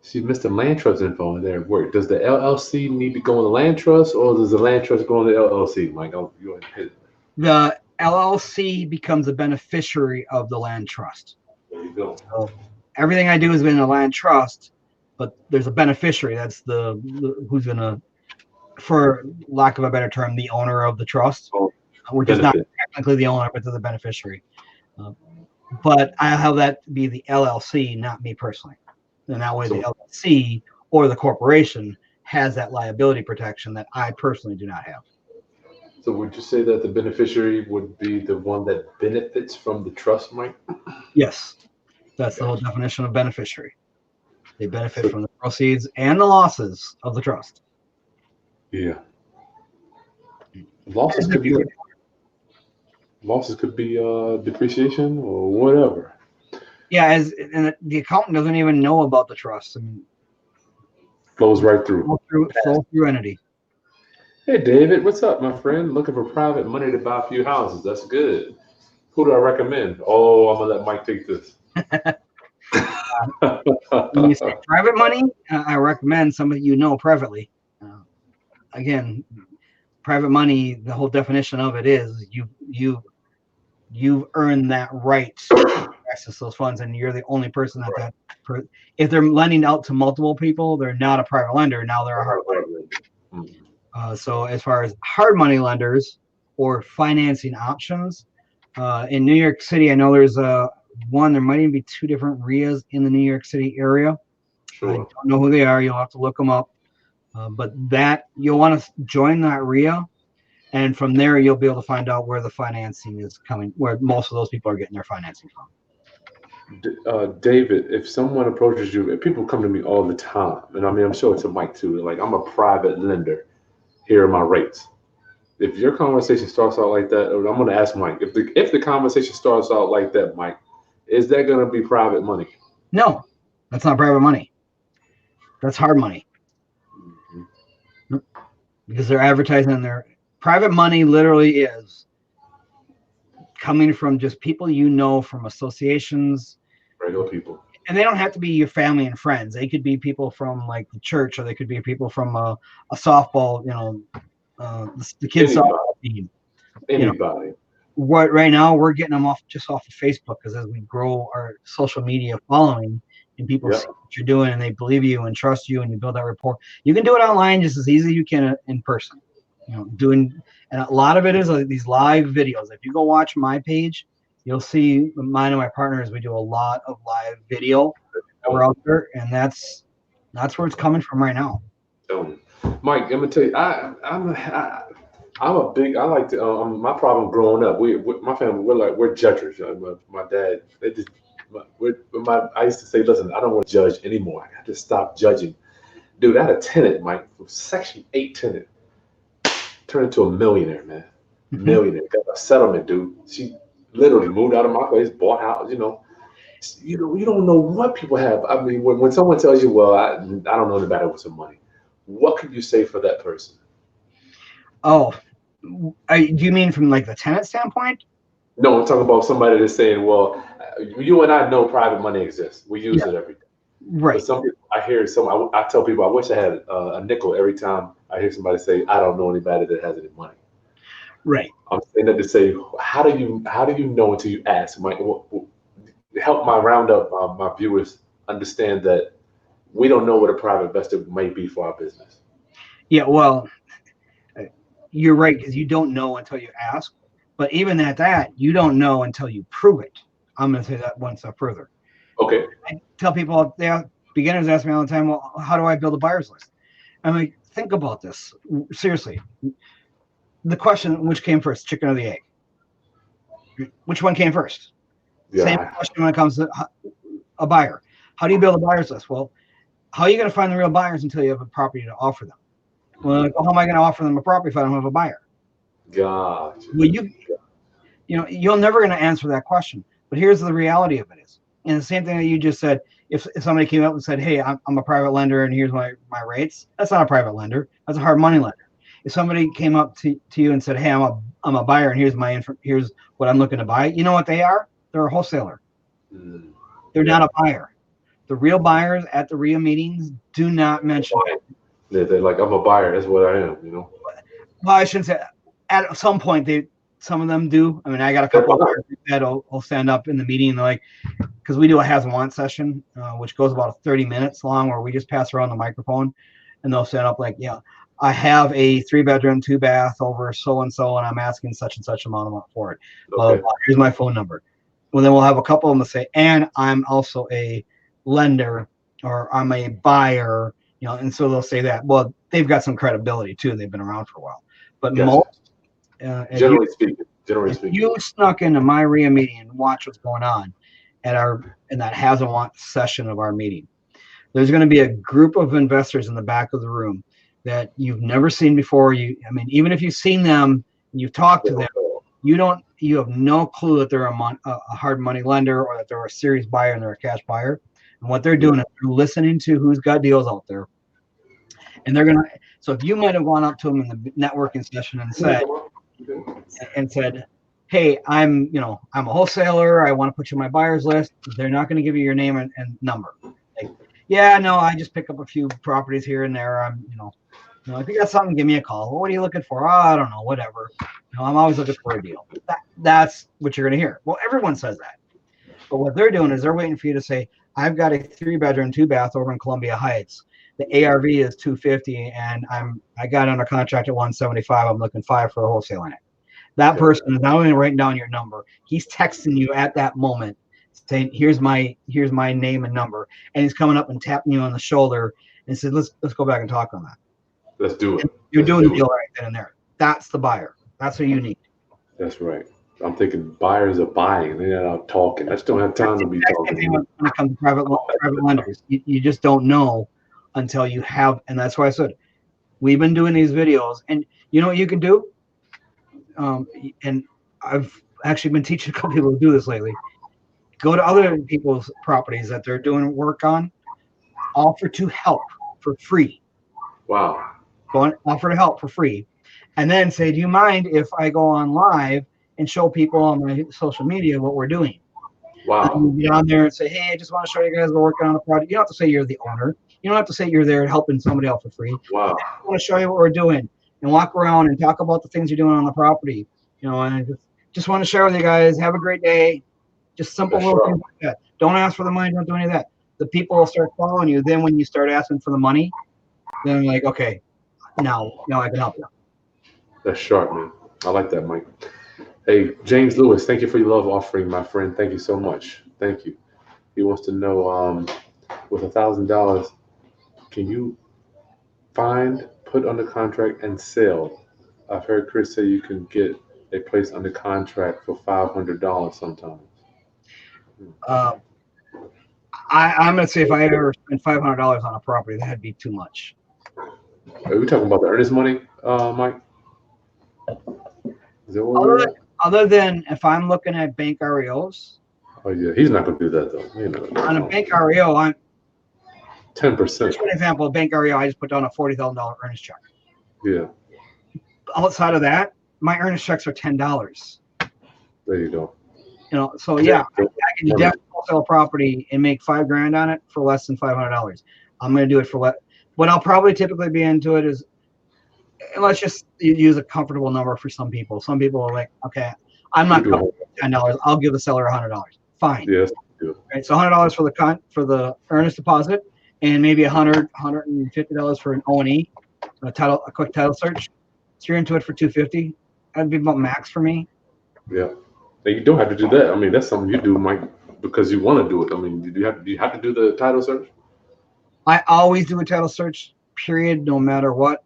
A: See, Mr. Land Trust info in there. Work. Does the LLC need to go in the land trust, or does the land trust go in the LLC? Mike, you ahead.
B: The LLC becomes a beneficiary of the land trust.
A: There you go.
B: So everything I do has been in a land trust, but there's a beneficiary. That's who's going to, for lack of a better term, the owner of the trust. We're just not technically the owner, but they're the beneficiary. But I have that be the LLC, not me personally. And that way the LLC or the corporation has that liability protection that I personally do not have.
A: So would you say that the beneficiary would be the one that benefits from the trust, Mike?
B: Yes. That's the whole definition of beneficiary. They benefit from the proceeds and the losses of the trust.
A: Yeah. Losses could be depreciation or whatever.
B: Yeah, and the accountant doesn't even know about the trust. I mean,
A: flows right through.
B: Flow through entity.
A: Hey, David, what's up, my friend? Looking for private money to buy a few houses. That's good. Who do I recommend? Oh, I'm going to let Mike take this.
B: When you say private money, I recommend somebody privately. Again, private money, the whole definition of it is you've earned that right to access those funds, and you're the only person if they're lending out to multiple people, they're not a private lender. Now they're a hard lender.
A: Mm.
B: So as far as hard money lenders or financing options, in New York City, I know there's one. There might even be two different REIAs in the New York City area. I
A: Sure.
B: don't know who they are. You'll have to look them up. But that you'll want to join that REIA, and from there you'll be able to find out where the financing is coming, where most of those people are getting their financing from.
A: David, if someone approaches you, and people come to me all the time, and I mean, I'm sure it's a Mike too. They're like, I'm a private lender. Here are my rates. If your conversation starts out like that, I'm going to ask Mike. If the conversation starts out like that, Mike, is that going to be private money?
B: No, that's not private money. That's hard money.
A: Mm-hmm.
B: Because they're advertising their private money literally is coming from just people you know from associations.
A: Regular people.
B: And they don't have to be your family and friends. They could be people from like the church, or they could be people from a softball, the kids softball team.
A: Anybody.
B: What right now we're getting them off of Facebook, because as we grow our social media following and people see what you're doing and they believe you and trust you and you build that rapport, you can do it online just as easy as you can in person. And a lot of it is these live videos. If you go watch my page, you'll see mine and my partners. We do a lot of live video. We're out there, and that's where it's coming from right now.
A: Mike, I'm gonna tell you, I'm a big. I like to. My problem growing up, my family, we're judges. My dad, I used to say, listen, I don't want to judge anymore. I got to stop judging. Dude, I had a tenant, Mike, from Section 8 tenant, turned into a millionaire, man. Millionaire, got a settlement, dude. She literally moved out of my place, bought house. You don't know what people have. I mean, when someone tells you, well, I don't know anybody with some money, what could you say for that person?
B: Oh, do you mean from like the tenant standpoint?
A: No, I'm talking about somebody that's saying, well, you and I know private money exists. We use it every day.
B: Right.
A: But some people, I tell people, I wish I had a nickel every time I hear somebody say, I don't know anybody that has any money.
B: Right.
A: I'm saying that to say, how do you know until you ask? Help my roundup my viewers understand that we don't know what a private investor might be for our business.
B: Yeah, well, you're right, because you don't know until you ask. But even at that, you don't know until you prove it. I'm going to say that one step further.
A: Okay.
B: I tell people, beginners ask me all the time, well, how do I build a buyer's list? I'm like, think about this. Seriously. The question, which came first, chicken or the egg? Which one came first? Yeah. Same question when it comes to a buyer. How do you build a buyer's list? Well, how are you going to find the real buyers until you have a property to offer them? Well, how am I going to offer them a property if I don't have a buyer?
A: Gotcha.
B: Well, you're never going to answer that question. But here's the reality of it is, and the same thing that you just said, if somebody came up and said, hey, I'm a private lender and here's my rates, that's not a private lender. That's a hard money lender. If somebody came up to you and said, hey, I'm a buyer and here's what I'm looking to buy, you know what they are? They're a wholesaler. They're not a buyer. The real buyers at the REIA meetings do not mention it.
A: They're like, I'm a buyer. That's what I am,
B: Well, I shouldn't say. At some point, some of them do. I mean, I got a couple of buyers that will stand up in the meeting and like, because we do a has and want session, which goes about 30 minutes long, where we just pass around the microphone, and they'll stand up like, yeah, I have a 3-bedroom, 2-bath over so and so, and I'm asking such and such amount for it. Okay. Here's my phone number. Well, then we'll have a couple of them say, and I'm also a lender, or I'm a buyer, and so they'll say that. Well, they've got some credibility too. They've been around for a while. But most,
A: generally speaking,
B: you snuck into my REIA meeting and watch what's going on in that has and want session of our meeting. There's going to be a group of investors in the back of the room that you've never seen before. Even if you've seen them and you've talked to them, you have no clue that they're a hard money lender, or that they're a serious buyer and they're a cash buyer. And what they're doing is they're listening to who's got deals out there. And so if you might have gone up to them in the networking session and said, hey, I'm a wholesaler. I want to put you on my buyer's list. They're not going to give you your name and number. Like, yeah, no, I just pick up a few properties here and there. If you got something, give me a call. Well, what are you looking for? Oh, I don't know, whatever. I'm always looking for a deal. That's what you're going to hear. Well, everyone says that. But what they're doing is they're waiting for you to say, I've got a 3-bedroom, 2-bath over in Columbia Heights. The ARV is 250, and I got under contract at 175. I'm looking 5 for a wholesale in it. That person is not only writing down your number, he's texting you at that moment saying, here's my name and number. And he's coming up and tapping you on the shoulder and said, let's go back and talk on that.
A: Let's do it.
B: You're doing the deal right then and there. That's the buyer. That's what you need.
A: That's right. I'm thinking buyers are buying. They're not out talking. I just don't have time to be talking.
B: When it comes to private lenders, you just don't know until you have. And that's why I said, we've been doing these videos. And you know what you can do? And I've actually been teaching a couple people to do this lately. Go to other people's properties that they're doing work on, offer to help for free.
A: Wow.
B: Go on, offer to help for free. And then say, do you mind if I go on live and show people on my social media what we're doing?
A: Wow.
B: And get on there and say, hey, I just want to show you guys we're working on a project. You don't have to say you're the owner. You don't have to say you're there helping somebody out for free.
A: Wow.
B: I want to show you what we're doing and walk around and talk about the things you're doing on the property. You know, and I just want to share with you guys. Have a great day. Just simple little things like that. Don't ask for the money. Don't do any of that. The people will start following you. Then when you start asking for the money, then like, okay, now I can help you.
A: That's sharp, man. I like that, Mike. Hey, James Lewis, thank you for your love offering, my friend. Thank you so much. Thank you. He wants to know, with $1,000, can you find, put under contract, and sell? I've heard Chris say you can get a place under contract for $500 sometimes.
B: I'm going to say if I ever spend $500 on a property, that'd be too much.
A: Are we talking about the earnest money, Mike? Is that what
B: other than if I'm looking at bank REOs.
A: Oh yeah, he's not going to do that though.
B: On a bank REO, I'm
A: 10%.
B: For example, a bank REO, I just put down a $40,000 earnest check.
A: Yeah.
B: Outside of that, my earnest checks are $10.
A: There you go.
B: You know, so yeah, I can definitely sell a property and make $5,000 on it for less than $500. I'm going to do it for what I'll probably typically be into it is, let's just use a comfortable number for some people. Some people are like, okay, I'm not comfortable with $10. I'll give the seller $100. Fine.
A: Yes.
B: Right. So $100 for the earnest deposit, and maybe $150 for an O&E, a quick title search. So you're into it for $250. That'd be about max for me.
A: Yeah. And you don't have to do that. I mean, that's something you do, Mike, because you want to do it. I mean, do you have to do the title search?
B: I always do a title search, period, no matter what.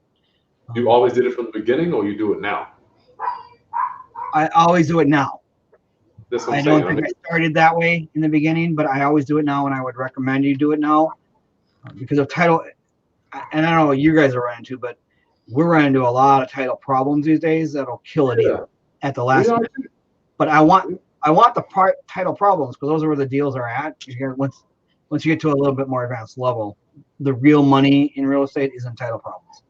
A: You always did it from the beginning, or you do it now?
B: I always do it now.
A: That's what
B: I
A: I'm
B: don't
A: saying.
B: think I started that way in the beginning, but I always do it now, and I would recommend you do it now because of title. And I don't know what you guys are running into, but we're running into a lot of title problems these days that'll kill a deal at the last minute. But I want the title problems because those are where the deals are at. Once you get to a little bit more advanced level, the real money in real estate is in title problems.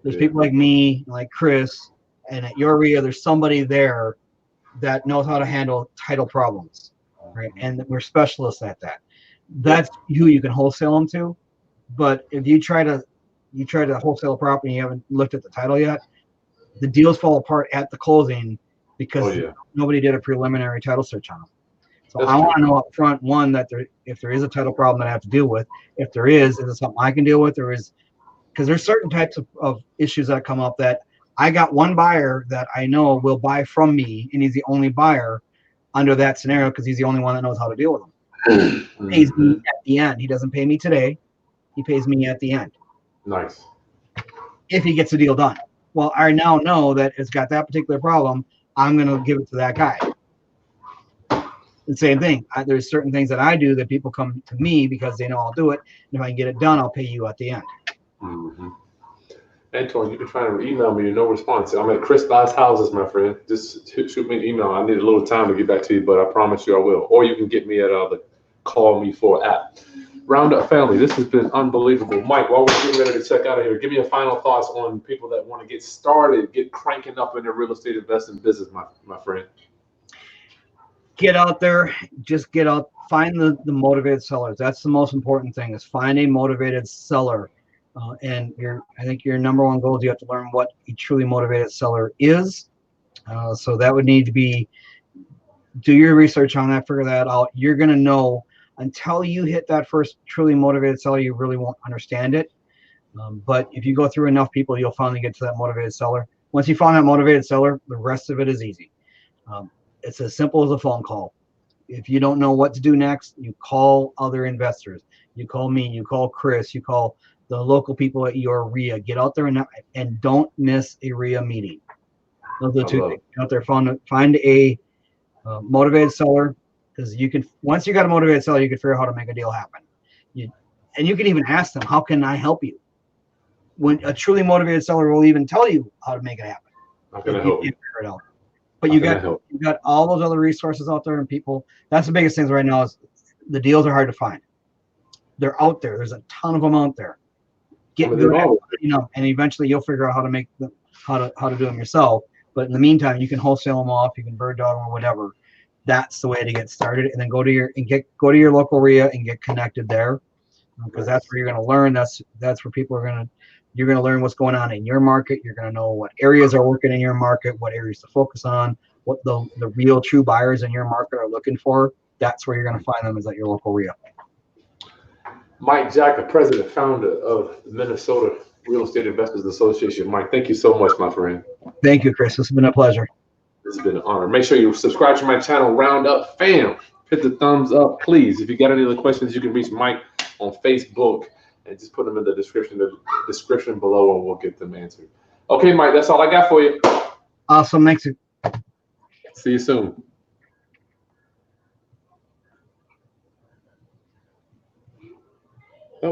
B: There's people like me, like Chris, and at your REIA, there's somebody there that knows how to handle title problems, right? And we're specialists at that. That's who you can wholesale them to. But if you try to wholesale a property and you haven't looked at the title yet, the deals fall apart at the closing because nobody did a preliminary title search on them. So I want to know up front, one, that if there is a title problem that I have to deal with, if there is it something I can deal with? Because there's certain types of issues that come up that I got one buyer that I know will buy from me, and he's the only buyer under that scenario because he's the only one that knows how to deal with them. He pays me at the end. He doesn't pay me today. He pays me at the end.
A: Nice.
B: If he gets the deal done. Well, I now know that it's got that particular problem. I'm going to give it to that guy. The same thing. There's certain things that I do that people come to me because they know I'll do it. And if I can get it done, I'll pay you at the end.
A: Mm-hmm. Antoine, you've been trying to email me, no response. I'm at Chris Buys Houses, my friend. Just shoot me an email. I need a little time to get back to you, but I promise you I will. Or you can get me at the Call Me For app. Roundup family, this has been unbelievable. Mike, while we're getting ready to check out of here, give me your final thoughts on people that want to get started, get cranking up in their real estate investing business, my friend.
B: Get out there, just get out, find the motivated sellers. That's the most important thing, is find a motivated seller. And I think your number one goal is you have to learn what a truly motivated seller is. So that would need to be, do your research on that, figure that out. You're going to know until you hit that first truly motivated seller, you really won't understand it. But if you go through enough people, you'll finally get to that motivated seller. Once you find that motivated seller, the rest of it is easy. It's as simple as a phone call. If you don't know what to do next, you call other investors. You call me, you call Chris, you call the local people at your REIA. Get out there and don't miss a REIA meeting. Those are the two things. Get out there, find a motivated seller, because you can, once you got a motivated seller, you can figure out how to make a deal happen. And you can even ask them, how can I help you? When a truly motivated seller will even tell you how to make it happen.
A: How can I help you?
B: Figure it out. But you got all those other resources out there, and people. That's the biggest things right now is the deals are hard to find. They're out there. There's a ton of them out there. Get good at, and eventually you'll figure out how to make them, how to do them yourself. But in the meantime, you can wholesale them off. You can bird dog them or whatever. That's the way to get started. And then go to your local REIA and get connected there, because that's where you're going to learn. That's where people are going to. You're going to learn what's going on in your market. You're going to know what areas are working in your market, what areas to focus on, what the real true buyers in your market are looking for. That's where you're going to find them, is at your local REIA.
A: Mike Jacka, president, founder of the Minnesota Real Estate Investors Association. Mike, thank you so much, my friend.
B: Thank you, Chris. This has been a pleasure.
A: It's been an honor. Make sure you subscribe to my channel, Roundup Fam. Hit the thumbs up, please. If you got any other questions, you can reach Mike on Facebook. And just put them in the description below, and we'll get them answered. Okay, Mike, that's all I got for you.
B: Awesome. Thanks.
A: See you soon.